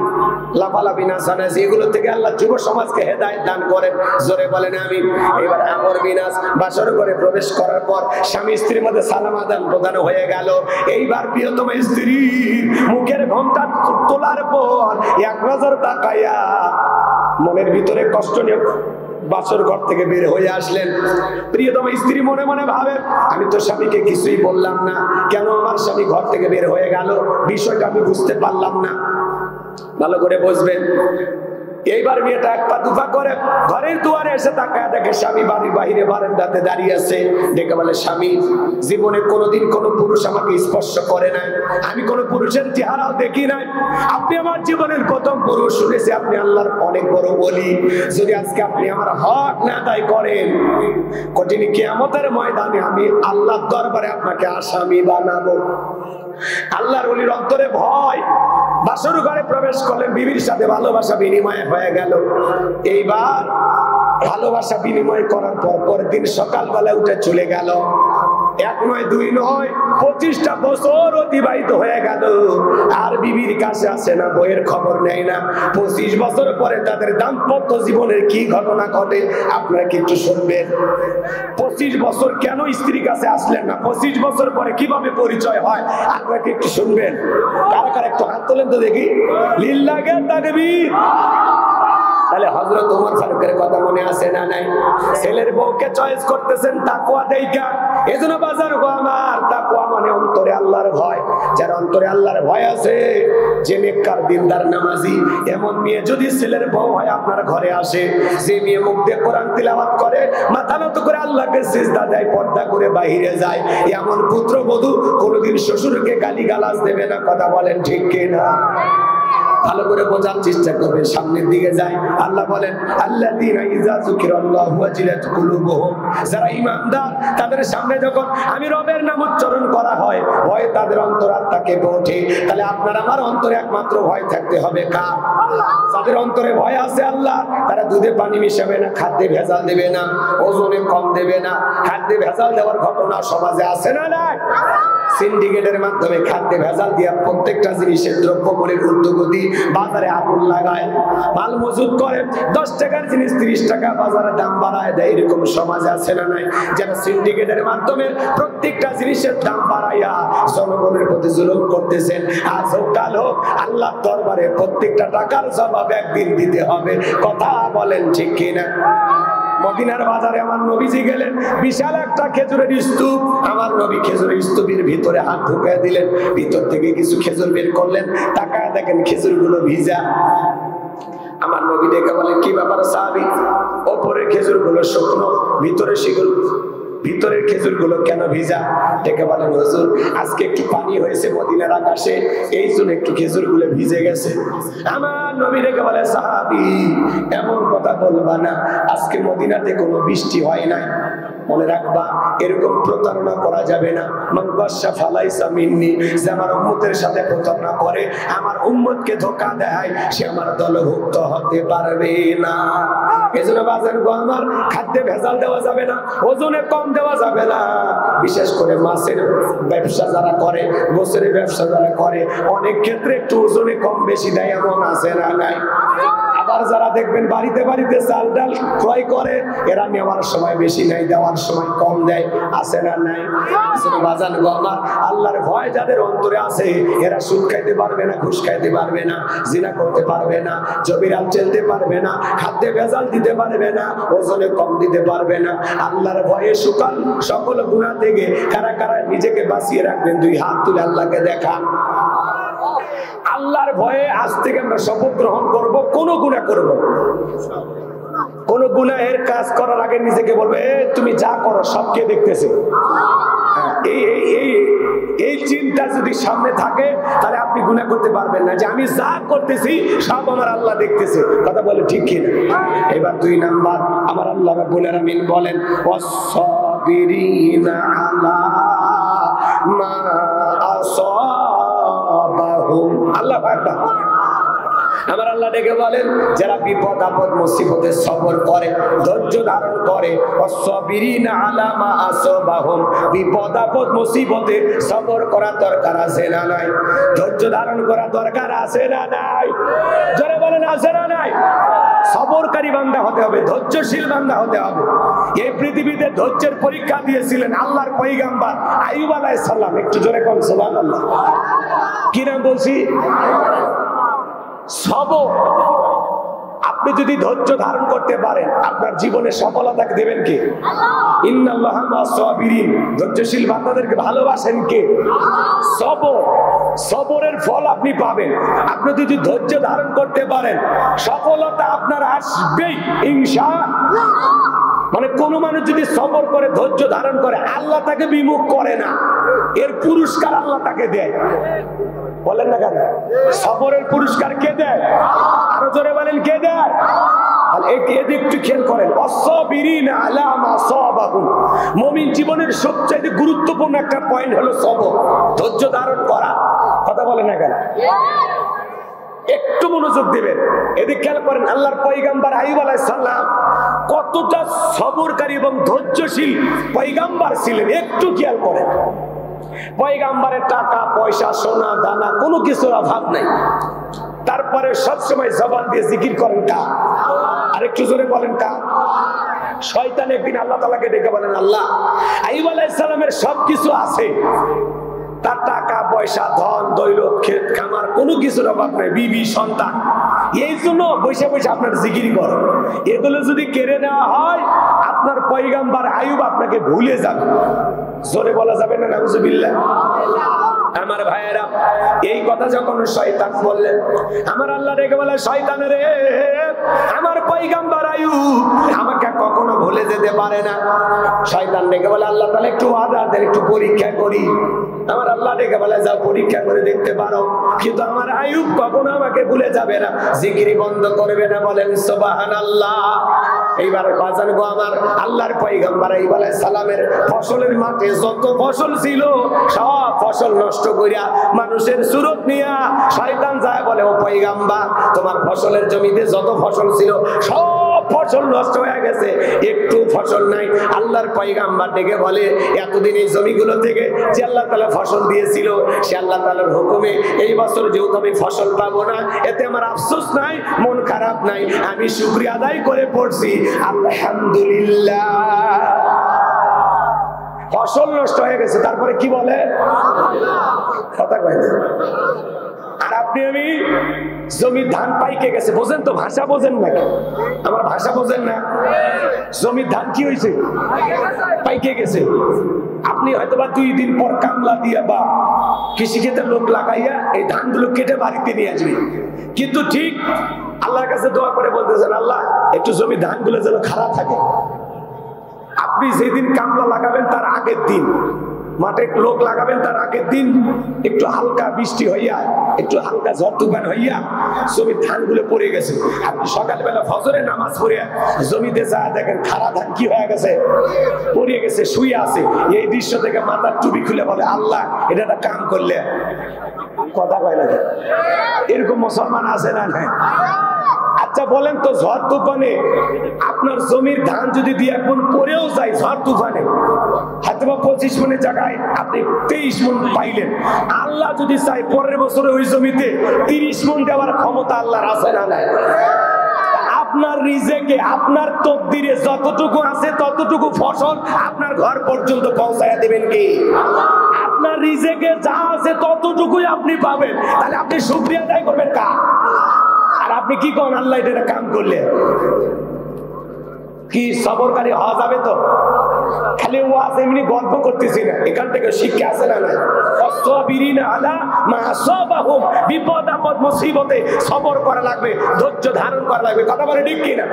লাফালাফি নাচানাচি, এগুলো থেকে আল্লাহ যুব সমাজকে হেদায়েত দান করেন, জোরে বলেন আমিন। এবার আমর বিনাশ বাসর করে প্রবেশ করার পর স্বামী স্ত্রীর মধ্যে সালাম আদান প্রদান হয়ে গেল। এইবার প্রিয়তম স্ত্রীর মুখের ঘোমটা তোলার পর এক নজর তাকাইয়া মনের ভিতরে কষ্ট নিয়ে বাসর ঘর থেকে বের হয়ে আসলেন। প্রিয়তম স্ত্রী মনে মনে ভাবে, আমি তো স্বামীকে কিছুই বললাম না, কেন আমার স্বামী ঘর থেকে বের হয়ে গেল? বিষয়টা আমি বুঝতে পারলাম না। ভালো করে বুঝবেন। এইবার মেয়েটা 1 পা 2 পা করে ঘরের দুয়ারে এসে তাকায় দেখে স্বামী বাড়ির বাইরে বারান্দাতে দাঁড়িয়ে আছে। ডেকে বলে, স্বামী, জীবনে কোনোদিন কোনো পুরুষ আমাকে স্পর্শ করে নাই, আমি কোনো পুরুষের চেহারাও দেখি নাই, আপনি আমার জীবনের প্রথম পুরুষ। শুনেছি আপনি আল্লাহর অনেক বড় ওলি, যদি আজকে আপনি আমার হক না আদায় করেন, কঠিন কিয়ামতের ময়দানে আমি আল্লাহর দরবারে আপনাকে আসামি বানাবো। আল্লাহর ওলির অন্তরে ভয়। বাসর ঘরে প্রবেশ করলেন, বিবির সাথে ভালোবাসা বিনিময় হয়ে গেল। এইবার ভালোবাসা বিনিময় করার পর পরের দিন সকালবেলা উঠে চলে গেল। 1 নয় 2 নয় 25টা বছর অতিবাহিত হয়ে গেল, আর বিবির কাছে আসে না, বইয়ের খবর নেয় না। 25 বছর পরে তাদের দাম্পত্য জীবনের কি ঘটনা ঘটে আপনারা কি একটু শুনবেন? 25 বছর কেন স্ত্রীর কাছে আসলেন না? 25 বছর পরে কিভাবে পরিচয় হয় আপনারা কি একটু শুনবেন? কারা কারা একটু হাত তোলেন তো দেখি। লিল্লাহে তাকবীর। তাহলে হযরত ওমর ফারুকের কথা মনে আছে না নাই? ছেলের বউকে চয়েস করতেছেন তাকওয়া দেইখা। এজন্য বাজার গো আমার, তাকওয়া মানে অন্তরে আল্লাহর ভয়। যার অন্তরে আল্লাহর ভয় আছে, যে নেককার দিনদার নামাজি, এমন মেয়ে যদি ছেলের বউ হয় আপনার ঘরে আসে, যে মেয়ে মুখ দিয়ে কোরআন তিলাওয়াত করে, মাথা নত করে আল্লাহকে সিজদা দেয়, পর্দা করে বাইরে যায়, এমন পুত্রবধূ কোনোদিন শ্বশুরকে গালিগালাজ দেবে না। কথা বলেন ঠিক কি না? ভালো করে বোঝার চেষ্টা করবেন, সামনের দিকে যায়। আল্লাহ বলেন, আল্লাযীনা ইযা যুকিরাল্লাহু ওয়াজিলাত কুলুবুহুম, যারা ঈমানদার তাদের সামনে যখন আমি রবের নাম উচ্চারণ করা হয়, ভয় তাদের অন্তরাত্মা কেঁপে ওঠে। তাহলে আপনার আমার অন্তরে একমাত্র ভয় থাকতে হবে কার? যাদের অন্তরে ভয় আছে আল্লাহ, তারা দুধে পানি মিশাবে না, খাদ্যে ভেজাল দেবে না, ওজনে কম দেবে না। খাদ্যে ভেজাল দেওয়ার ঘটনা সমাজে আছে না নাই? সিন্ডিকেটের মাধ্যমে খাদ্যে ভেজাল দিয়া প্রত্যেকটা জিনিসের দ্রব্যমূল্যের ঊর্ধ্বগতি, বাজারে আগুন লাগায়, মাল মজুত করে, 10 টাকার জিনিস 30 টাকা বাজারে দাম বাড়ায় দেয়। এরকম সমাজ আছে না নাই? যারা সিন্ডিকেটের মাধ্যমে প্রত্যেকটা জিনিসের দাম বাড়াইয়া জনগণের প্রতি জুলুম করতেছেন। আজ হোক কাল হোক আল্লাহর দরবারে প্রত্যেকটা টাকার জবাব একদিন দিতে হবে। কথা বলেন ঠিক কিনা? মদিনার বাজারে আমার নবীজি গেলেন, বিশাল একটা খেজুরের স্তূপ। আমার নবী খেজুরের স্তূপের ভিতরে হাত ঢুকিয়ে দিলেন, ভিতর থেকে কিছু খেজুর বের করলেন, তাকায় দেখেন খেজুরগুলো ভিজা। আমার নবী দেখে বলেন, কি ব্যাপার সাহাবী? ওপরের খেজুরগুলো শুকনো, ভিতরের খেজুরগুলো কেন ভিজা? ডেকে বলেন, হুজুর আজকে একটু পানি হয়েছে মদিনার আকাশে, এই জন্য একটু খেজুরগুলো ভিজে গেছে। আমার নবী ডেকে বলে, সাহাবী এমন কথা বলবা না, আজকে মদিনাতে কোনো বৃষ্টি হয় নাই। মনে রাখবা, এরকম প্রতারণা করা যাবে না। মান গাশা ফালাইসা মিন্নি, যে আমার উম্মতের সাথে প্রতারণা করে, আমার উম্মতকে ধোঁকা দেয়, সে আমার দলভুক্ত হতে পারবে না। এজন্য বাজার গো আমার খাদ্যে ভেজাল দেওয়া যাবে না, ওজনে কম দেওয়া যাবে না। বিশেষ করে মাছের ব্যবসা যারা করে, গোছের ব্যবসা যারা করে, অনেক ক্ষেত্রে একটু ওজনে কম বেশি দেয়, এমন আছে না নাই? আবার যারা দেখবেন বাড়িতে বাড়িতে চাল ডাল ক্রয় করে, এরা নেওয়ার সময় বেশি নেয়, দেওয়ার সময় কম দেয়, আছে না নাই? বাজান গো আমার, আল্লাহর ভয় যাদের অন্তরে আছে, এরা সুদ খাইতে পারবে না, ঘুষ খাইতে পারবে না, জিনা করতে পারবে না, জমিরাত চলতে পারবে না, খাদ্যে ভেজাল দিতে পারবে না, ওজনে কম দিতে পারবে না। আল্লাহর ভয়ে সুকাল সকল গুনাহ থেকে কারা কারা নিজেকে বাঁচিয়ে রাখবেন? 2 হাত তুলে আল্লাহকে দেখান। আল্লাহর ভয়ে আজ থেকে আমরা শপথ গ্রহণ করব, কোন গুনাহ করব না। কোন গুনাহের কাজ করার আগে নিজেকে বলবে, তুমি যা করো সব কে দেখতেছে। এই চিন্তা যদি সামনে থাকে, তাহলে আপনি গুনাহ করতে পারবেন না, যে আমি যা করতেছি সব আমার আল্লাহ দেখতেছে। কথা বলে ঠিক কিনা? এবার 2 নাম্বার, আমার আল্লাহ রাব্বুল আলামিন বলেন, ওয়াস-সাবিরিনা আলা মা আসাবাহুম। আল্লাহ আকবার। আমার আল্লাহ ডেকে বলেন, যারা বিপদ আপদ মুসিবতে সবর করে, ধৈর্য ধারণ করে, ওয়াস-সাবিরিনা আলা মা আসাবাহুম, বিপদ আপদ মুসিবতে সবর করা দরকার আছে না নাই? ধৈর্য ধারণ করা দরকার আছে না নাই? জোরে বলেন, আছে না নাই? সবরকারী বান্দা হতে হবে, ধৈর্যশীল বান্দা হতে হবে। এই পৃথিবীতে ধৈর্যের পরীক্ষা দিয়েছিলেন আল্লাহর পয়গম্বর আইয়ুব আলাইহিস সালাম। একটু জোরে কোন সুবহানাল্লাহ। কি নাম বলছি? সবর। আপনি যদি ধৈর্য ধারণ করতে পারেন, আপনার জীবনে সফলতা দেবেন কে? ইন্নাল্লাহা মা'as-সাবিরিন। ধৈর্যশীল বান্দাদেরকে ভালোবাসেন কে? সবর। সবরের ফল আপনি পাবেন। আপনি যদি ধৈর্য ধারণ করতে পারেন, সফলতা আপনার আসবেই ইনশাআল্লাহ। মানে কোন মানুষ যদি সবর করে, ধৈর্য ধারণ করে, আল্লাহ তাকে বিমুখ করে না, এর পুরস্কার আল্লাহ তাকে দেয়। বলেন না কেন? সবরের পুরস্কার কে দেয়? আরো জোরে বলেন, কে দেয়? একটু খেয়াল করেন, ওয়াস-সাবিরিনা আলা মা আসাবাহুম। মুমিন জীবনের সবচেয়ে গুরুত্বপূর্ণ একটা পয়েন্ট হলো সবর, ধৈর্য ধারণ করা। কথা বলেন না কেন? একটু মনোযোগ দিবেন, এদিকে খেয়াল করেন। আল্লাহর পয়গম্বর আইয়ুব আলাইহিস সালাম কতটা সবরকারী এবং ধৈর্যশীল পয়গম্বর ছিলেন, একটু খেয়াল করেন। পয়গম্বরের টাকা পয়সা সোনা দানা কোনো কিছুর অভাব নাই, তারপরে সবসময় জবান দিয়ে জিকির করেন কা? আর একটু জোরে বলেন কা? শয়তান একদিন আল্লাহ তাআলাকে ডেকে বলেন, আল্লাহ আইয়ুব আলাইহিস সালামের সবকিছু আছে, তার টাকা পয়সা ধন দৌলত ক্ষেত খামার কোনো কিছুর অভাব নাই, বিবি সন্তান, এই জন্য বসে বসে আপনার জিকির করেন। এগুলো যদি কেড়ে নেওয়া হয়, আপনার পয়গম্বর আইয়ুব আপনাকে ভুলে যাবে। জোরে বলা যাবে না নাউজুবিল্লাহ? আমার ভাইয়েরা, এই কথা যখন শয়তান বললেন, আমার আল্লাহ ডেকে বলে, শয়তান রে, আমার পয়গম্বর আইয়ুব আমাকে কখনো ভুলে যেতে পারে না। শয়তান ডেকে বলে, আল্লাহ তাআলা একটু ওয়াদা দেন, একটু পরীক্ষা করি। আমার আল্লাহ ডেকে বলে, যাও পরীক্ষা করে দেখতে পারো, কিন্তু আমার আইয়ুব কখনো আমাকে ভুলে যাবে না, জিকির বন্ধ করবে না। বলেন সুবহানাল্লাহ। এইবার বাজান গো আমার, আল্লাহর পয়গম্বর আইয়ুব আলাইহিস সালামের ফসলের মাঠে যত ফসল ছিল, সব ফসল নষ্ট কইরা মানুষের সুরত নিয়া শয়তান যায় বলে, ও পয়গম্বর, তোমার ফসলের জমিতে যত ফসল ছিল সব ফসল নষ্ট হয়ে গেছে, একটু ফসল নাই। আল্লাহর পয়গাম্বর ডেকে বলে, এতদিন এই জমিগুলো থেকে যে আল্লাহ তাআলা ফসল দিয়েছিল, সে আল্লাহ তাআলার হুকুমে এই বছর যেহেতু আমি ফসল পাবো না, এতে আমার আফসোস নাই, মন খারাপ নাই, আমি শুকরিয়া আদায় করে পড়ছি আলহামদুলিল্লাহ। ফসল নষ্ট হয়ে গেছে, তারপরে কি বলে? কথা কয় না। আর আপনি আমি জমির ধান পাইকে গেছে, বোঝেন তো? ভাষা বোঝেন নাকি? আমার ভাষা বোঝেন না? জমির ধান কি হয়েছে? পাইকে গেছে। আপনি হয়তো বা 2 দিন পর কামলা দিয়া বা কৃষিক্ষেত্রে লোক লাগাইয়া এই ধানগুলো কেটে বাড়িতে নিয়ে আসবে, কিন্তু ঠিক আল্লাহর কাছে দোয়া করে বলতেছেন, আল্লাহ একটু জমির ধানগুলো যেন খারাপ থাকে। আপনি যেদিন কামলা লাগাবেন তার আগের দিন, মাঠে লোক লাগাবেন তার আগের দিন একটু হালকা বৃষ্টি হইয়া, একটু হালকা ঝড় তুফান হইয়া জমির ধানগুলো পড়ে গেছে। আপনি সকালবেলা ফজরের নামাজ পড়িয়া জমিতে যা দেখেন খারাপ ধান কি হয়ে গেছে, পড়ে গেছে, শুয়ে আছে। এই দৃশ্য থেকে মাথার টুপি খুলে বলে, আল্লাহ এটা একটা কাম করলে। কথা কয় না? এরকম মুসলমান আছে না? নাই? আচ্ছা বলেন তো, ঝড় তুফানে আপনার জমির ধান যদি 1 মণ পরেও যায় ঝড় তুফানে, হয়তো 25 মণের জায়গায় আপনি 23 মণ পাইলেন, আল্লাহ যদি চাই পরের বছরে ওই জমিতে 30 মণ দেওয়ার ক্ষমতা আল্লাহর আছে না নাই? আপনার রিজেকে, আপনার তকদিরে যতটুকু আছে ততটুকু ফসল আপনার ঘর পর্যন্ত পৌঁছায়া দেবেন কি? আপনার রিজেকে যা আছে ততটুকুই আপনি পাবেন। তাহলে আপনি শুকরিয়া আদায় করবেন কার? আর আপনি কি কোন আল্লাহ এটা কাম করলে কি সবরকারী হওয়া যাবে? তো খালি ওয়াজ এমনি গল্প করতেছি না, এখান থেকে শিক্ষা আছে না নাই? আসসাবিরিনা আলা মা আসাবাহুম, বিপদ আপদ মুসিবতে সবর করা লাগবে, ধৈর্য ধারণ করা লাগবে। কথা বলে ঠিক কি না?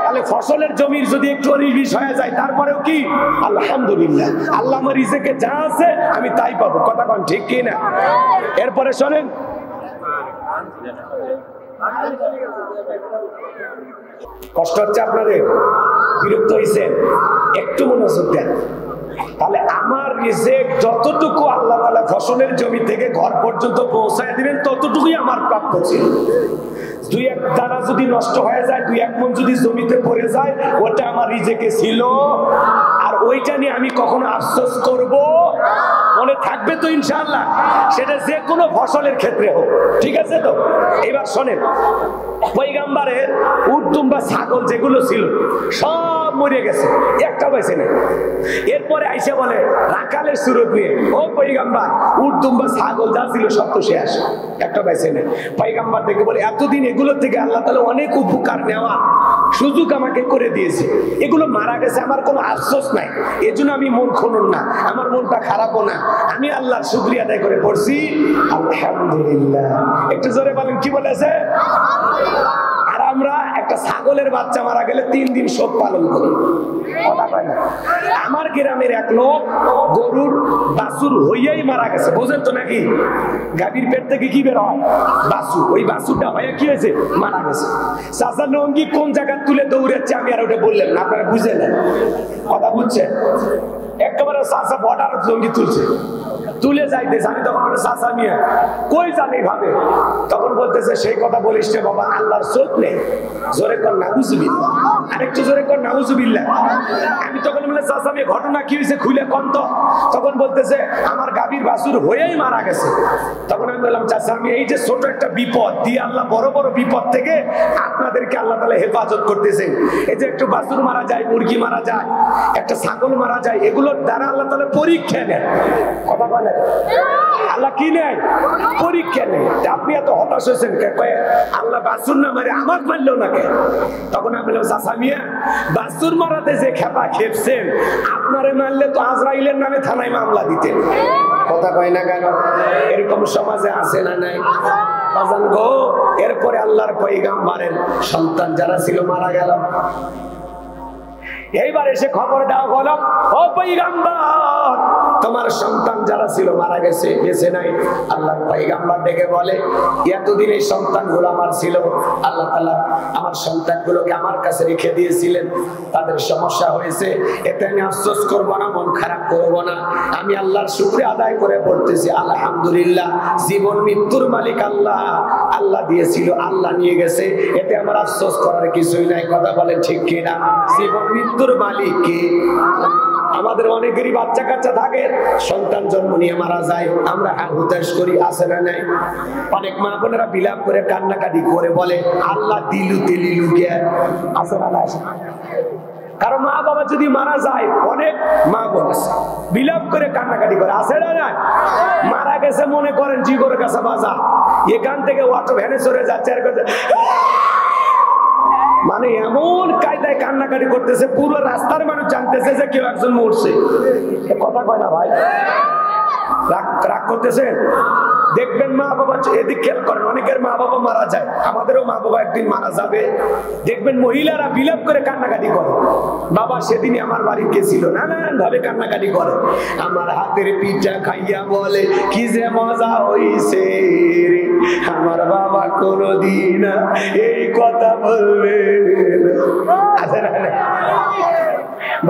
তাহলে ফসলের জমির যদি একটু 19-20 হয়ে যায়, তারপরেও কি আলহামদুলিল্লাহ, আল্লাহ আমার রিজেকে যা আছে আমি তাই পাবো। কথা বলেন ঠিক কি না? এরপরে শোনেন, কষ্ট হচ্ছে আপনাদের, বিরক্ত হয়েছেন, একটু মনোযোগ দেন। তাহলে আমার রিজেক যতটুকু আল্লাহ তাআলা ফসলের জমি থেকে ঘর পর্যন্ত পৌঁছায় দিবেন ততটুকুই আমার প্রাপ্য ছিল। 2-1 দানা যদি নষ্ট হয়ে যায়, 2-1 মণ যদি জমিতে পড়ে যায়, ওটা আমার রিজেকে ছিল, আর ওইটা নিয়ে আমি কখনো আফসোস করব? মনে থাকবে তো ইনশাআল্লাহ? সেটা যে কোনো ফসলের ক্ষেত্রে হোক, ঠিক আছে তো? এবার শোনেন, পয়গাম্বরের উট দুম্বা ছাগল যেগুলো ছিল সব মরে গেছে, একটা বেঁচে নেই। এরপরে আইসা বলে রাখালের সুরত নিয়ে, ও পয়গাম্বর, উট দুম্বা ছাগল যা ছিল সব তো শেষ, একটা বেঁচে নেই। পয়গাম্বর দেখে বলে, এতদিন এগুলো থেকে আল্লাহ তাআলা অনেক উপকার নেওয়া সুযোগ আমাকে করে দিয়েছে, এগুলো মারা গেছে, আমার কোনো আফসোস নাই, এজন্য আমি মন খুনুন না, আমার মনটা খারাপও না, আমি আল্লাহর শুকরিয়া আদায় করে পড়ছি আলহামদুলিল্লাহ। একটু জোরে বলেন, কি বলেছে? আর আমরা একটা ছাগলের বাচ্চা মারা গেলে 3 দিন শোক পালন করি। আমার গ্রামের এক লোক গরুর বাছুর হইয়াই মারা গেছে, বোঝেন তো নাকি? গাভীর পেট থেকে কি বের হয়? বাছুর। ওই বাছুরটা হয়ে কি হয়েছে? মারা গেছে। চাচা লঙ্গি কোন জায়গা তুলে দৌড়াচ্ছে আমি আর ওটা বললেন না, আপনারা বুঝে নেন। কথা বুঝছেন? একেবারে চাচা বর্ডার লঙ্গি তুলছে, তুলে যাইতেছে, আমি তখন চাচা নিয়ে কই জানি ভাবে, তখন বলতেছে সেই কথা বলিস রে বাবা, আল্লাহর চোখ নেই, জোরে কর নাউজুবিল্লাহ, আরেকটু জোরে কর নাউজুবিল্লাহ। আমি তখন বলে চাচা আমি ঘটনা কি হয়েছে খুলে কন তো। তখন বলতেছে আমার গাভীর বাছুর হয়েই মারা গেছে। তখন আমি বললাম চাচা আমি এই যে ছোট একটা বিপদ দিয়ে আল্লাহ বড় বড় বিপদ থেকে আপনাদেরকে আল্লাহ তাআলা হেফাজত করতেছেন। এই যে একটু বাছুর মারা যায়, মুরগি মারা যায়, একটা ছাগল মারা যায়, এগুলোর দ্বারা আল্লাহ তাআলা পরীক্ষা নেন। কথা বলে আল্লাহ কি নেয়? পরীক্ষা নেয়। আপনি এত হতাশ হয়েছেন আল্লাহ বাছুর না মারে আমাকে মারলো না কে? তখন আমি বললাম চাচা মিয়া, বাছুর মারাতে যে খেপা খেপছেন, আপনারে মারলে তো আজরাইলের নামে থানায় মামলা দিতেন। কথা কয় না কেন? এরকম সমাজে আছে না নাই? বাজান গো, এরপরে আল্লাহর পয়গাম্বরের সন্তান যারা ছিল মারা গেল। এইবার এসে খবর দেওয়া হলো, ও পয়গাম্বর তোমার সন্তান যারা ছিল মারা গেছে, বেঁচে নাই। আল্লাহর পয়গাম্বর ডেকে বলে, এতদিন এই সন্তানগুলো আমার ছিল, আল্লাহ তাআলা আমার সন্তানগুলোকে আমার কাছে রেখে দিয়েছিলেন, তাদের সমস্যা হয়েছে, এতে আমি আফসোস করবো না, মন খারাপ করবো না, আমি আল্লাহর শুকরিয়া আদায় করে পড়তেছি আলহামদুলিল্লাহ। জীবন মৃত্যুর মালিক আল্লাহ, আল্লাহ দিয়েছিল, আল্লাহ নিয়ে গেছে, এতে আমার আফসোস করার কিছুই নাই। কথা বলেন ঠিক কিনা? জীবন মৃত্যুর মালিক কে? আমাদের অনেকেরই বাচ্চা কাচ্চা থাকে, সন্তান জন্ম নিয়ে মারা যায়, আমরা হুতাশ করি, আছে না নাই? অনেক মা বোনেরা বিলাপ করে কান্নাকাটি করে বলে আল্লাহ দিলু তেলিলু কে, আছে না নাই? কারণ মা বাবা যদি মারা যায়, অনেক মা বোন বিলাপ করে কান্নাকাটি করে, আছে না নাই? মারা গেছে মনে করেন জিগর কাছে বাজার, এখান থেকে অটো ভ্যানে চড়ে যাচ্ছে আর মানে এমন কায়দায় কান্নাকাটি করতেছে, পুরো রাস্তার মানুষ জানতেছে যে কেউ একজন মরছে। কথা কয় না ভাই? রাগ করতেছেন? দেখবেন মা বাবা, এদিক খেয়াল করেন, অনেকের মা বাবা মারা যায়, আমাদেরও মা বাবা একদিন মারা যাবে। দেখবেন মহিলারা বিলাপ করে কান্নাকাটি করে, বাবা সেদিনই আমার বাড়ি গেছিল, নানান ভাবে কান্নাকাটি করে। আমার হাতের পিঠা খাইয়া বলে কি যে মজা হইছে রে, আমার বাবা কোনদিন এই কথা বলবে না।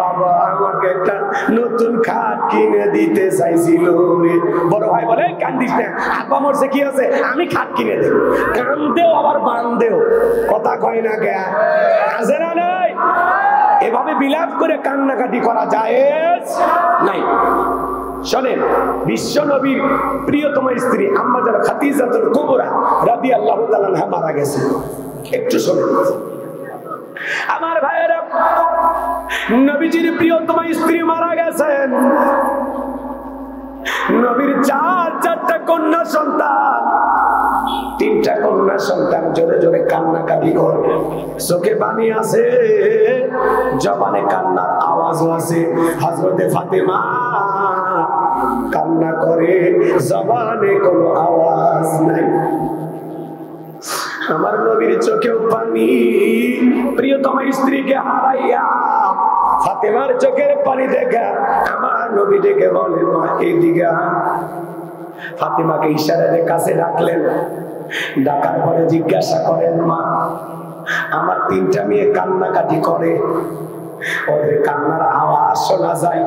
বাবা আমাকে একটা নতুন খাট কিনে দিতে চাইছিল রে। বড় ভাই বলে কান্দিস না, আব্বা মরছে কি আছে, আমি খাট কিনে দেব। কান্দেও আবার বান্দেও, কথা কয় না কে? আছে না নাই? এভাবে বিলাপ করে কান্নাকাটি করা জায়েজ নাই। শোনেন, বিশ্ব নবীর প্রিয়তম স্ত্রী আম্মা জান খাদিজাতুল কুবরা রাদিয়াল্লাহু তাআলা আনহা মারা গেছে। একটু শোনেন আমার ভাইয়েরা, নবীজির প্রিয়তম স্ত্রী মারা গেছেন। নবীর চারটা কন্যা সন্তান, 3টা কন্যা সন্তান জোরে জোরে কান্নাকাটি করে, চোখে পানি আছে, জবানে কান্নার আওয়াজও আছে। হযরতে ফাতেমা কান্না করে, জবানে কোনো আওয়াজ নাই। আমার নবীর চোখেও পানি, প্রিয়তম স্ত্রীকে হারাইয়া ফাতেমার চোখের পানি দেখা আমার নবী ডেকে বলেন মা এইদিকে। ফাতেমাকে ইশারায় কাছে ডাকলেন, ডাকার পরে জিজ্ঞাসা করেন মা আমার 3টা মেয়ে কান্নাকাটি করে, ওদের কান্নার আওয়াজ শোনা যায়,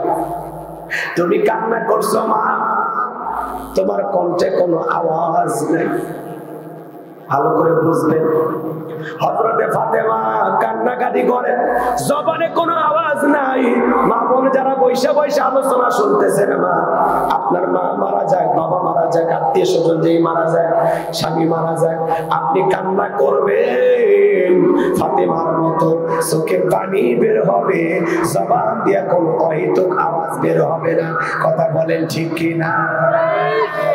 তুমি কান্না করছো মা, তোমার কণ্ঠে কোনো আওয়াজ নেই। ভালো করে বুঝবেন, হযরতে ফাতেমা কান্নাকাটি করে, জবানে কোনো আওয়াজ নাই। মা বোন যারা বৈশা বৈশা আলোচনা শুনতেছেন, মা আপনার মা মারা যায়, বাবা মারা যায়, আত্মীয় স্বজন যেই মারা যায়, স্বামী মারা যায়, আপনি কান্না করবেন ফাতেমার মতো, চোখে পানি বের হবে, জবান দিয়ে কোনো অহেতুক আওয়াজ বের হবে না। কথা বলেন ঠিক কিনা?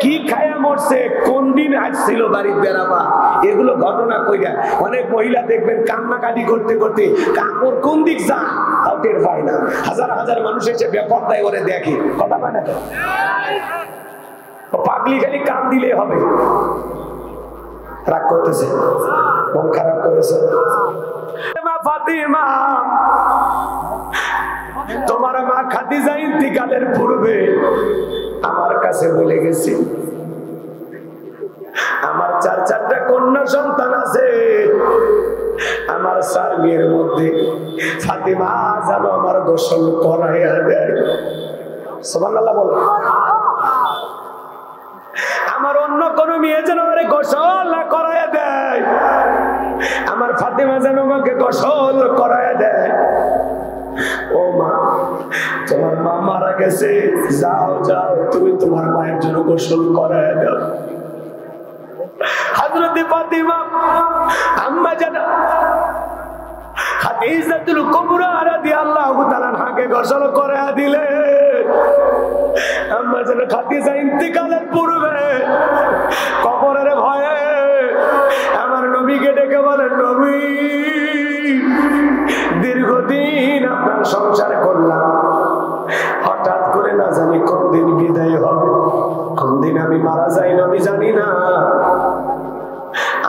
কি খায়া মরছে, কোন দিন আসছিল বাড়ির বেড়াবা, এগুলো ঘটনা কইরা অনেক মহিলা দেখবেন কান্নাকাটি করতে করতে কাপড় কোন দিক যা তাও টের পায় না। হাজার হাজার মানুষ এসে বেপরদায় করে দেখে, কথা পায় না। পাগলি খালি কান দিলে হবে। রাগ করতেছে, মন খারাপ করেছে। ফাতিমা, তোমার মা খাদিজা ইন্তিকালের পূর্বে আমার কাছে বলে গেছি, আমার 4টা কন্যা সন্তান আছে, আমার 4 মেয়ের মধ্যে ফাতিমা যেন আমার গোসল করাইয়া দেয়। সুবহানাল্লাহ বলো। আমার অন্য কোন মেয়ে যেন আমার গোসল করাইয়া দেয়, আমার ফাতিমা যেন আমাকে গোসল করাইয়া দেয়। ও মা, তোমার মা মারা গেছে, যাও যাও তুমি তোমার মায়ের জন্য গোসল করাইয়া দাও। হযরতে ফাতিমা আম্মা জান খাদিজাতুল কুবরা রাদিয়াল্লাহু তাআলা আনহাকে গোসল করাইয়া দিলেন। আম্মা জান খাদিজা ইন্তিকালের পূর্বে কবরের ভয়ে আমার নবীকে ডেকে বলেন, নবী দীর্ঘদিন আপনার সংসার করলাম, হঠাৎ করে না জানি কোন দিন বিদায় হবে, কোন দিন আমি মারা যাই নবী জানি না।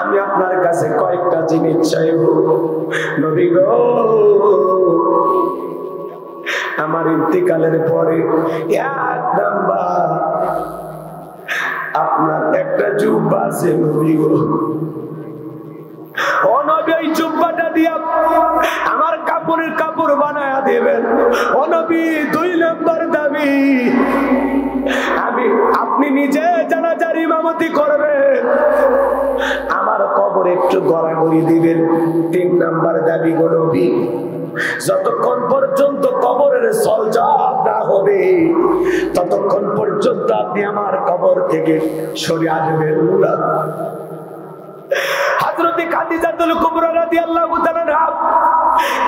আমি আপনার কাছে কয়েকটা জিনিস চাইব নবী গো। আমার ইন্তিকালের পরে 1 নাম্বার আপনার একটা জুব্বা আছে নবী গো। ও নবী, এই জুব্বাটা দিয়া আমার কাপড়ের কাপড় বানায়া দেবেন। ও নবী, 2 নাম্বার দাবি, আপনি নিজে জানাজার ইমামতি করবেন, আমার একটু গড়াগড়ি দিবেন। 3 নাম্বার দাবি গো নবী, যতক্ষণ পর্যন্ত কবরের সলজব না হবে ততক্ষণ পর্যন্ত আপনি আমার কবর থেকে সরে আসবেন না। হযরত খাদিজাতুল কুবরা রাদিয়াল্লাহু তাআলা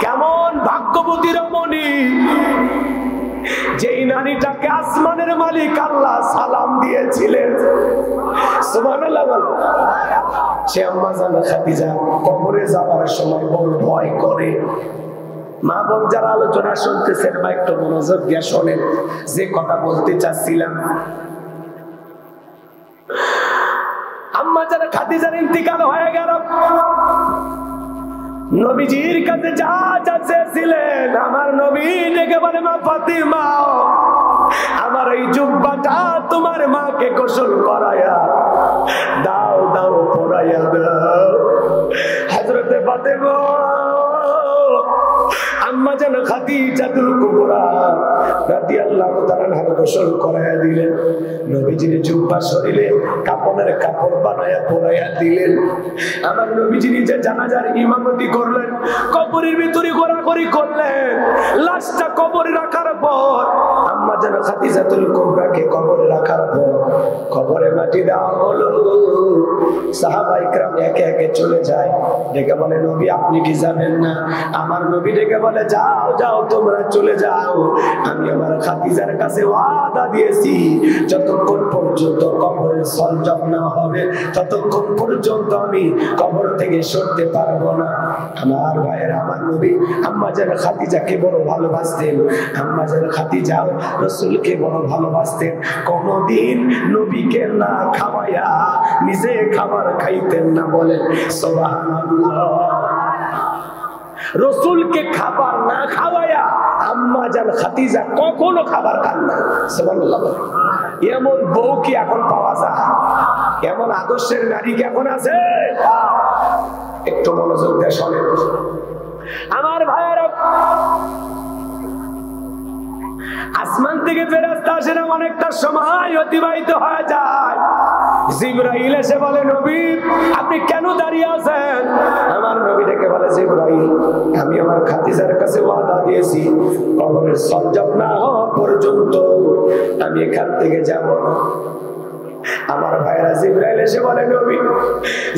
কেমন ভাগ্যবতী রমণী, যেই নারীটাকে আসমানের মালিক আল্লাহ সালাম দিয়েছিলেন, সুবহানাল্লাহ। সে আম্মা জান খাদিজা কবরে যাওয়ার সময় বড় ভয় করে। মা বোন যারা আলোচনা শুনতেছেন বা একটু মনোযোগ দিয়ে শোনেন, যে কথা বলতে চাচ্ছিলাম। আম্মা জান খাদিজার ইন্তিকাল হয়ে গেল। নবীজির কাছে যা যা চেয়েছিলেন, আমার নবী ডেকে বলে, মা ফাতিমা, আমার এই জুব্বাটা তোমার মাকে গোসল করায়া দাও, দাও পরাইয়া দাও। হযরতে ফাতিমা আম্মা জান খাদিজাতুল কুবরা রাদিয়াল্লাহু তাআলা গোসল করায়া দিলেন। নবীজির জুব্বা শরীরে কাপড়ের কাপড় বানায়া পরাইয়া দিলেন। আমার নবীজি নিজে জানাজার ইমামতি করলেন, কবরের ভিতরে ঘোরাঘুরি করলেন। লাশটা কবরে রাখার পর আম্মা জান খাদিজাতুল কুবরাকে কবরে রাখার পর কবরে মাটি দেওয়া হলো। সাহাবায়ে কেরাম একে একে চলে যায়। ডেকে বলে, নবী আপনি কি যাবেন না? আমার নবী ডেকে বলে, যাও যাও তোমরা চলে যাও, আমি আমার খাদিজার কাছে ওয়াদা দিয়েছি যতক্ষণ পর্যন্ত কবরের সলজব না হবে ততক্ষণ পর্যন্ত আমি কবর থেকে সরতে পারবো না। আমার ভাইয়ের, আমার নবী আম্মা জান খাদিজাকে বড় ভালোবাসতেন। আম্মা জান খাদিজাও রাসূলকে বড় ভালোবাসতেন। কোনদিন নবীকে না খাওয়ায়া নিজে খাবার খাইতেন না, বলেন সুবহানাল্লাহ। রসুলকে খাবার না খাওয়ায়া আম্মা জান খাদিজা কখনো খাবার খান না, সুবহানাল্লাহ। এমন বউ কি এখন পাওয়া যায়? এমন আদর্শের নারী কি এখন আছে? একটু মনোযোগ দিয়ে শোনেন আমার ভাইয়েরা। আসমান থেকে ফেরেশতা আসে না, অনেকটা সময় অতিবাহিত হয়ে যায়। জিবরাইল এসে বলে, নবী আপনি কেন দাঁড়িয়ে আছেন? আমার নবী ডেকে বলে, জিবরাইল আমি আমার খাদিজার কাছে ওয়াদা দিয়েছি কবরের সলজব না হওয়া পর্যন্ত আমি এখান থেকে যাব না। আমার ভাইরা, জিবরাইল এসে বলে, নবী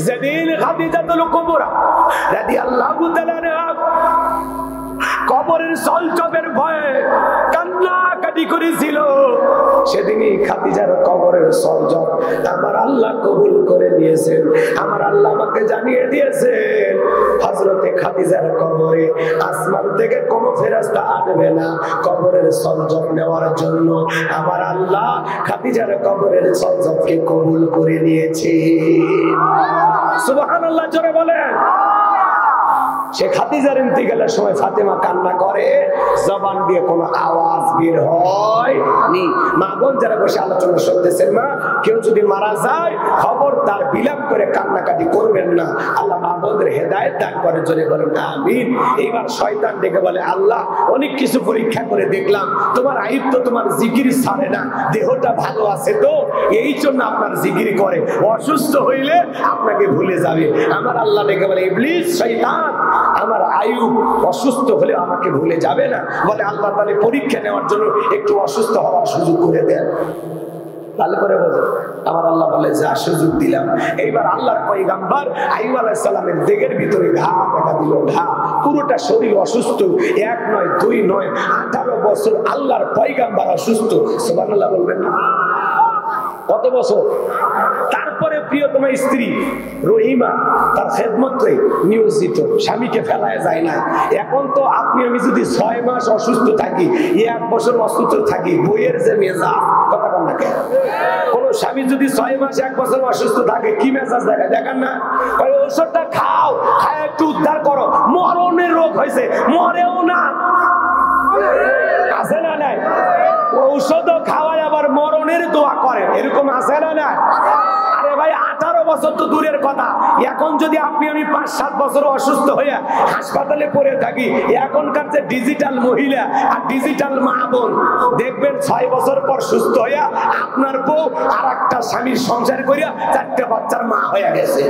যেদিন খাদিজাতুল কুবরা রাদিয়াল্লাহু তাআলা কবরের সলজবের ভয়ে কান্নাকাটি করেছিল, সেদিনই খাদিজার কবরের সলজব আমার আল্লাহ কবুল করে নিয়েছেন। আমার আল্লাহ আমাকে জানিয়ে দিয়েছেন হযরতে খাদিজার কবরে আসমান থেকে কোন ফেরেশতা আসবে না কবরের সলজব নেওয়ার জন্য। আমার আল্লাহ খাদিজার কবরের সলজবকে কবুল করে নিয়েছে। সুবহানাল্লাহ, জোরে বলেন। সে খাদিজার ইন্তিকালের সময় ফাতেমা কান্না করে, জবান দিয়ে কোনো আওয়াজ বের হয়নি। মা বোন যারা বসে আলোচনা শুনতেছেন, মা কেউ যদি মারা যায় খবরদার বিলাপ করে কান্নাকাটি করবেন না। আল্লাহ মা বোনদের হেদায়েত দান করার জন্য বলেন আমিন। এইবার শয়তান ডেকে বলে, আল্লাহ অনেক কিছু পরীক্ষা করে দেখলাম, তোমার আইব তো তোমার জিকির ছাড়ে না, দেহটা ভালো আছে তো এই জন্য আপনার জিকির করে, অসুস্থ হইলে আপনাকে ভুলে যাবে। আমার আল্লাহ ডেকে বলে, ইবলিস শয়তান, আমার আয়ু অসুস্থ হলে আমাকে ভুলে যাবে না। বলে আল্লাহ তাহলে পরীক্ষা নেওয়ার জন্য একটু অসুস্থ হওয়ার সুযোগ করে দেন। তাহলে করে বোঝো, আমার আল্লাহ বলে যা সুযোগ দিলাম। এইবার আল্লাহর পয়গাম্বর আইয়ুব আলাইহিস সালামের দেহের ভিতরে ঘা দেখা দিল, ঘা পুরোটা শরীর অসুস্থ, 1 নয় 2 নয় 18 বছর আল্লাহর পয়গাম্বর অসুস্থ। সুবহানাল্লাহ বলবেন না? কত বছর? তারপরে প্রিয়তমা স্ত্রী রহিমা তার খেদমতে নিয়োজিত, স্বামীকে ফেলায় যায় না। এখন তো আপনি আমি যদি 6 মাস অসুস্থ থাকি, 1 বছর অসুস্থ থাকি, বইয়ের যে মেজাজ, কথা বল না কেন? কোন স্বামী যদি 6 মাস 1 বছর অসুস্থ থাকে কি মেজাজ দেখায়, দেখেন না? ওই ওষুধটা খাও, খায় একটু উদ্ধার করো। মরণের রোগ হয়েছে, মরেও না, আছে না নাই? ঔষধও খাওয়ায় আবার মরণের দোয়া করে, এরকম আছে না নাই? আরে ভাই 18 বছর তো দূরের কথা, এখন যদি আপনি আমি 5-7 বছর অসুস্থ হইয়া হাসপাতালে পড়ে থাকি, এখনকার যে ডিজিটাল মহিলা আর ডিজিটাল মা বোন দেখবেন 6 বছর পর সুস্থ হইয়া আপনার বউ আর একটা স্বামীর সংসার করিয়া 4টে বাচ্চার মা হয়ে গেছে।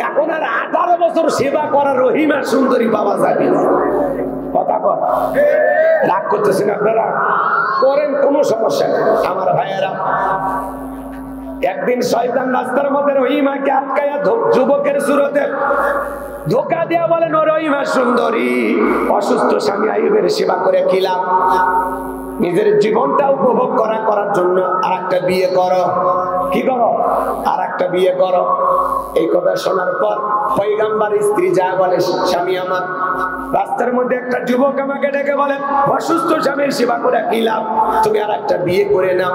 এখন আর 18 বছর সেবা করার রহিমা সুন্দরী পাওয়া যাবে না। কথা কর, রাগ করতেছেন আপনারা? করেন, কোনো সমস্যা নেই আমার ভাইয়েরা। একদিন শয়তান রাস্তার মধ্যে রহিমাকে আটকায়া যুবকের সুরতে ধোকা দেয়া বলেন, ও রহিমা সুন্দরী, অসুস্থ স্বামী আইয়ুবের সেবা করে কি লাভ? নিজের জীবনটা উপভোগ করার জন্য আর একটা বিয়ে করো। কি করো? আর একটা বিয়ে করো। এই কথা শোনার পর পয়গম্বরের স্ত্রী যা বলে, স্বামী আমার, রাস্তার মধ্যে একটা যুবক আমাকে ডেকে বলে, অসুস্থ স্বামীর সেবা করে কি লাভ, তুমি আর একটা বিয়ে করে নাও।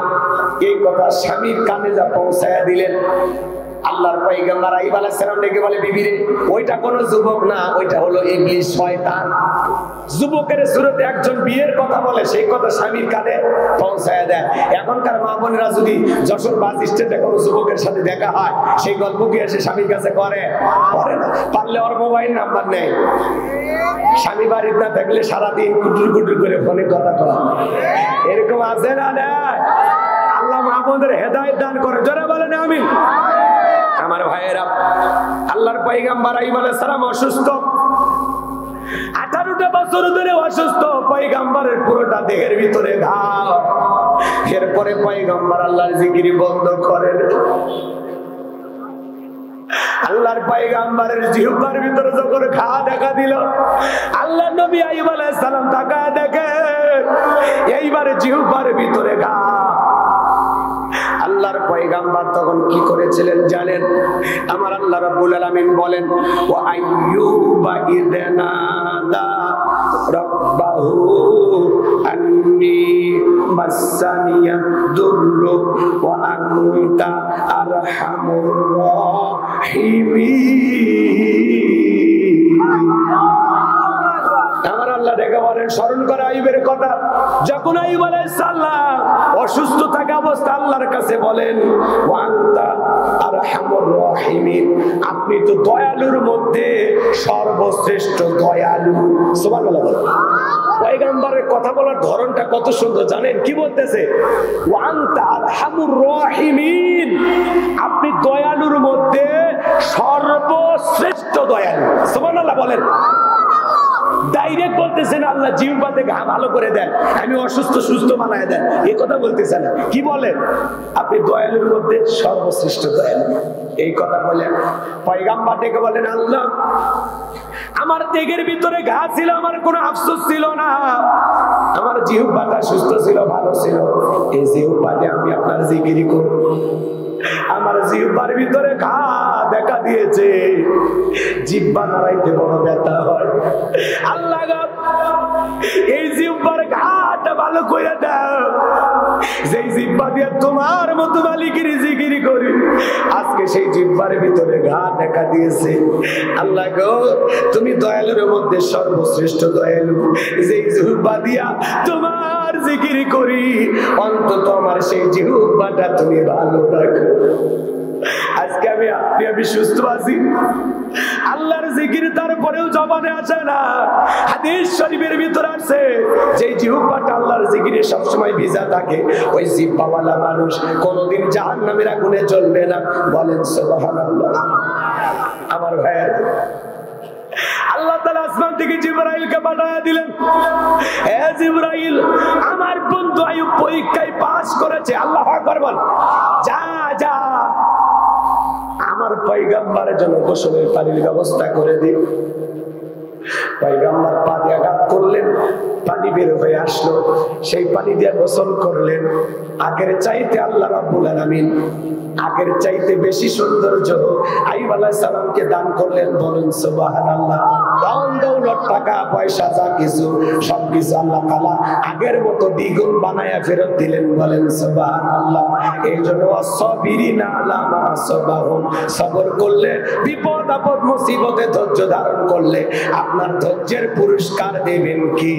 এই কথা স্বামীর কানে যা পৌঁছায়া দিলেন, আল্লাহর পয়গম্বর আইয়ুব আলাইহিস সালাম ডেকে বলে, বিবি রে, ওইটা কোনো যুবক না, ওইটা হলো ইবলিস, শয়তান। যুবকের সুরতে একজন বিয়ের কথা বলে, সেই কথা স্বামীর কানে পৌঁছায় দেয়। এখনকার মা বোনেরা যদি যশোর বাস স্ট্যান্ডে কোনো যুবকের সাথে দেখা হয়, সেই গল্প কি এসে স্বামীর কাছে করে না? পারলে ওর মোবাইল নাম্বার নেই, স্বামী বাড়িতে না থাকলে সারাদিন কুটুর কুটুর করে ফোনে কথা কয়। এরকম আছে না? আল্লাহ মা বোনদের হেদায়েত দান করে, জোরে বলেন আমিন। আমার ভাইয়েরা, আল্লাহর পয়গম্বর আইয়ুব আলাইহিস সালাম অসুস্থ, 18টা বছর ধরে অসুস্থ, পয়গম্বরের পুরোটা দেহের ভিতরে ঘাও। এরপরে পয়গম্বর আল্লাহর জিকির বন্ধ করেন। আল্লাহর পয়গম্বরের জিহ্বার ভিতরে যখন ঘা দেখা দিল, আল্লাহর নবী আইয়ুব আলাইহিস সালাম তাকায় দেখে এইবারে জিহ্বার ভিতরে ঘা। আল্লাহর পয়গম্বর তখন কি করেছিলেন জানেন? আমার আল্লাহ রাব্বুল আলামিন বলেন, ওয়া আইয়ুবা ইযনাদা রাব্বাহু আন্নী মাসানিয়া দুররু ওয়া আনতা আরহামুর রাহিমিন। আমার আল্লাহ ডেকে বলেন, স্মরণ করে আইয়ুবের কথা। যখন আইয়ুব আলাইহিস সালাম অসুস্থ থাকা অবস্থা আল্লাহর কাছে বলেন, ওয়া আনতা আরহামুর রাহিমিন, আপনি তো দয়ালুর মধ্যে সর্বশ্রেষ্ঠ দয়ালু। সুবহানাল্লাহ। পয়গম্বরের কথা বলার ধরনটা কত সুন্দর জানেন? কি বলতেছে? ওয়া আনতা আরহামুর রাহিমিন, আপনি দয়ালুর মধ্যে সর্বশ্রেষ্ঠ দয়ালু। সুবহানাল্লাহ বলেন। ডাইরেক্ট বলতেছেন আল্লাহ জিহ্বাতে ঘা ভালো করে দেন, আমি অসুস্থ সুস্থ বানায় দেন, এই কথা বলতেছেন। কি বলেন? আপনি দয়ালুর মধ্যে সর্বশ্রেষ্ঠ দয়ালু, এই কথা বলেন। পয়গম্বর ডেকে বলেন, আল্লাহ আমার দেহের ভিতরে ঘা ছিল, আমার কোনো আফসোস ছিল না, আমার জিহ্বাটা সুস্থ ছিল, ভালো ছিল, এই জিহ্বাতে আমি আপনার জিকির করব। আমার জিহ্বার ভিতরে ঘা দেখা দিয়েছে, জিহ্বা নাড়াইতে বড় ব্যথা হয়। আল্লাহ এই জিহ্বার ঘাটা ভালো করে দাও, যেই জিহ্বা দিয়ে তোমার মতো মালিকের জিকির করি, আজকে সেই জিহ্বার ভিতরে ঘা দেখা দিয়েছে। আল্লাহ গো, তুমি দয়ালুর মধ্যে সর্বশ্রেষ্ঠ দয়ালু, যেই জিহ্বা দিয়া তোমার জিকির করি, অন্তত আমার সেই জিহ্বাটা তুমি ভালো রাখো। আজকে আমি সুস্থ আছি, আল্লাহর জিকির তারপরেও জবানে আসে না। হাদিস শরীফের ভিতরে আছে, যে জিহ্বাটা আল্লাহর জিকিরে সবসময় ভিজা থাকে, ওই জিহ্বাওয়ালা মানুষ কোনোদিন জাহান্নামের আগুনে জ্বলবে না। বলেন সুবহানাল্লাহ। আমার ভাইয়ের, আল্লাহ তাআলা আসমান থেকে জিবরাইলকে পাঠিয়ে দিলেন, হে জিবরাইল, আমার বন্ধু আইয়ুব পরীক্ষায় পাস করেছে। আল্লাহু আকবার বল। যা যা আমার পয়গম্বরের জন্য গোসলের পানির ব্যবস্থা করে দিন। পয়গম্বর পা দিয়ে আঘাত করলেন, পানি বের হয়ে আসলো, সেই পানি দিয়ে গোসল করলেন। আগের চাইতে আল্লাহ রাব্বুল আলামিন আগের চাইতে বেশি সৌন্দর্য আইয়ুব আলাইহিস সালামকে দান করলেন। বলেন সুবহানাল্লাহ। ধন দৌলত টাকা পয়সা যা কিছু সবকিছু আল্লাহ তাআলা আগের মতো দ্বিগুণ বানায়া ফেরত দিলেন। বলেন সুবহানাল্লাহ। এই জন্য সাবিরিনা আলা মা সাবাহুম, সবর করলে, বিপদ আপদ মুসিবতে ধৈর্য ধারণ করলে আপনার ধৈর্যের পুরস্কার দেবেন কি?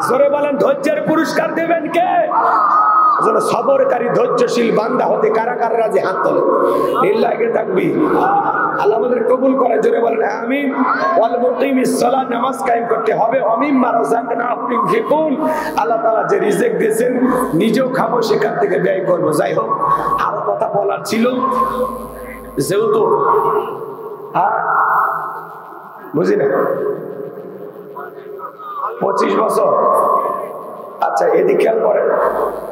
জোরে বলেন, ধৈর্যের পুরস্কার দেবেন কে? সবরকারী ধৈর্যশীল বান্দা হতে কারা কারা রাজি? হাত তোলো। লিল্লাহি তাকবীর। আল্লাহ আমাদের কবুল করে, জোরে বলেন আমিন। ওয়াল মুকিমিস সালাত, নামাজ কায়েম করতে হবে। ওয়ামিম্মা রাযাকনাহুম ইউনফিকুন, আল্লাহ তাআলা যে রিজিক দিয়েছেন নিজেও খাবো, সেখান থেকে ব্যয় করব। যাই হোক, আরো কথা বলার ছিল। যেহেতু হ্যাঁ বুঝি না 25 বছর। আচ্ছা এদিকে খেয়াল করেন,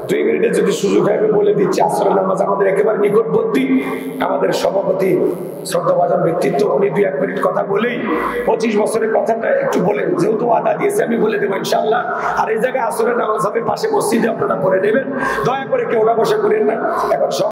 2 মিনিটে যদি সুযোগ হয় আমি বলে দিচ্ছি, আসরের নামাজ আমাদের একেবারে নিকটবর্তী। আমাদের সভাপতি শ্রদ্ধাভাজন ব্যক্তিত্ব, উনি 2-1 মিনিট কথা বলেই 25 বছরের কথাটা একটু বলেন, যেহেতু আদা দিয়েছে আমি বলে দেবো ইনশাআল্লাহ। আর এই জায়গায় আসরের নামাজ হবে পাশে মসজিদে, আপনারা পড়ে নেবেন, দয়া করে কেউ ওটা বসে করেন না এখন।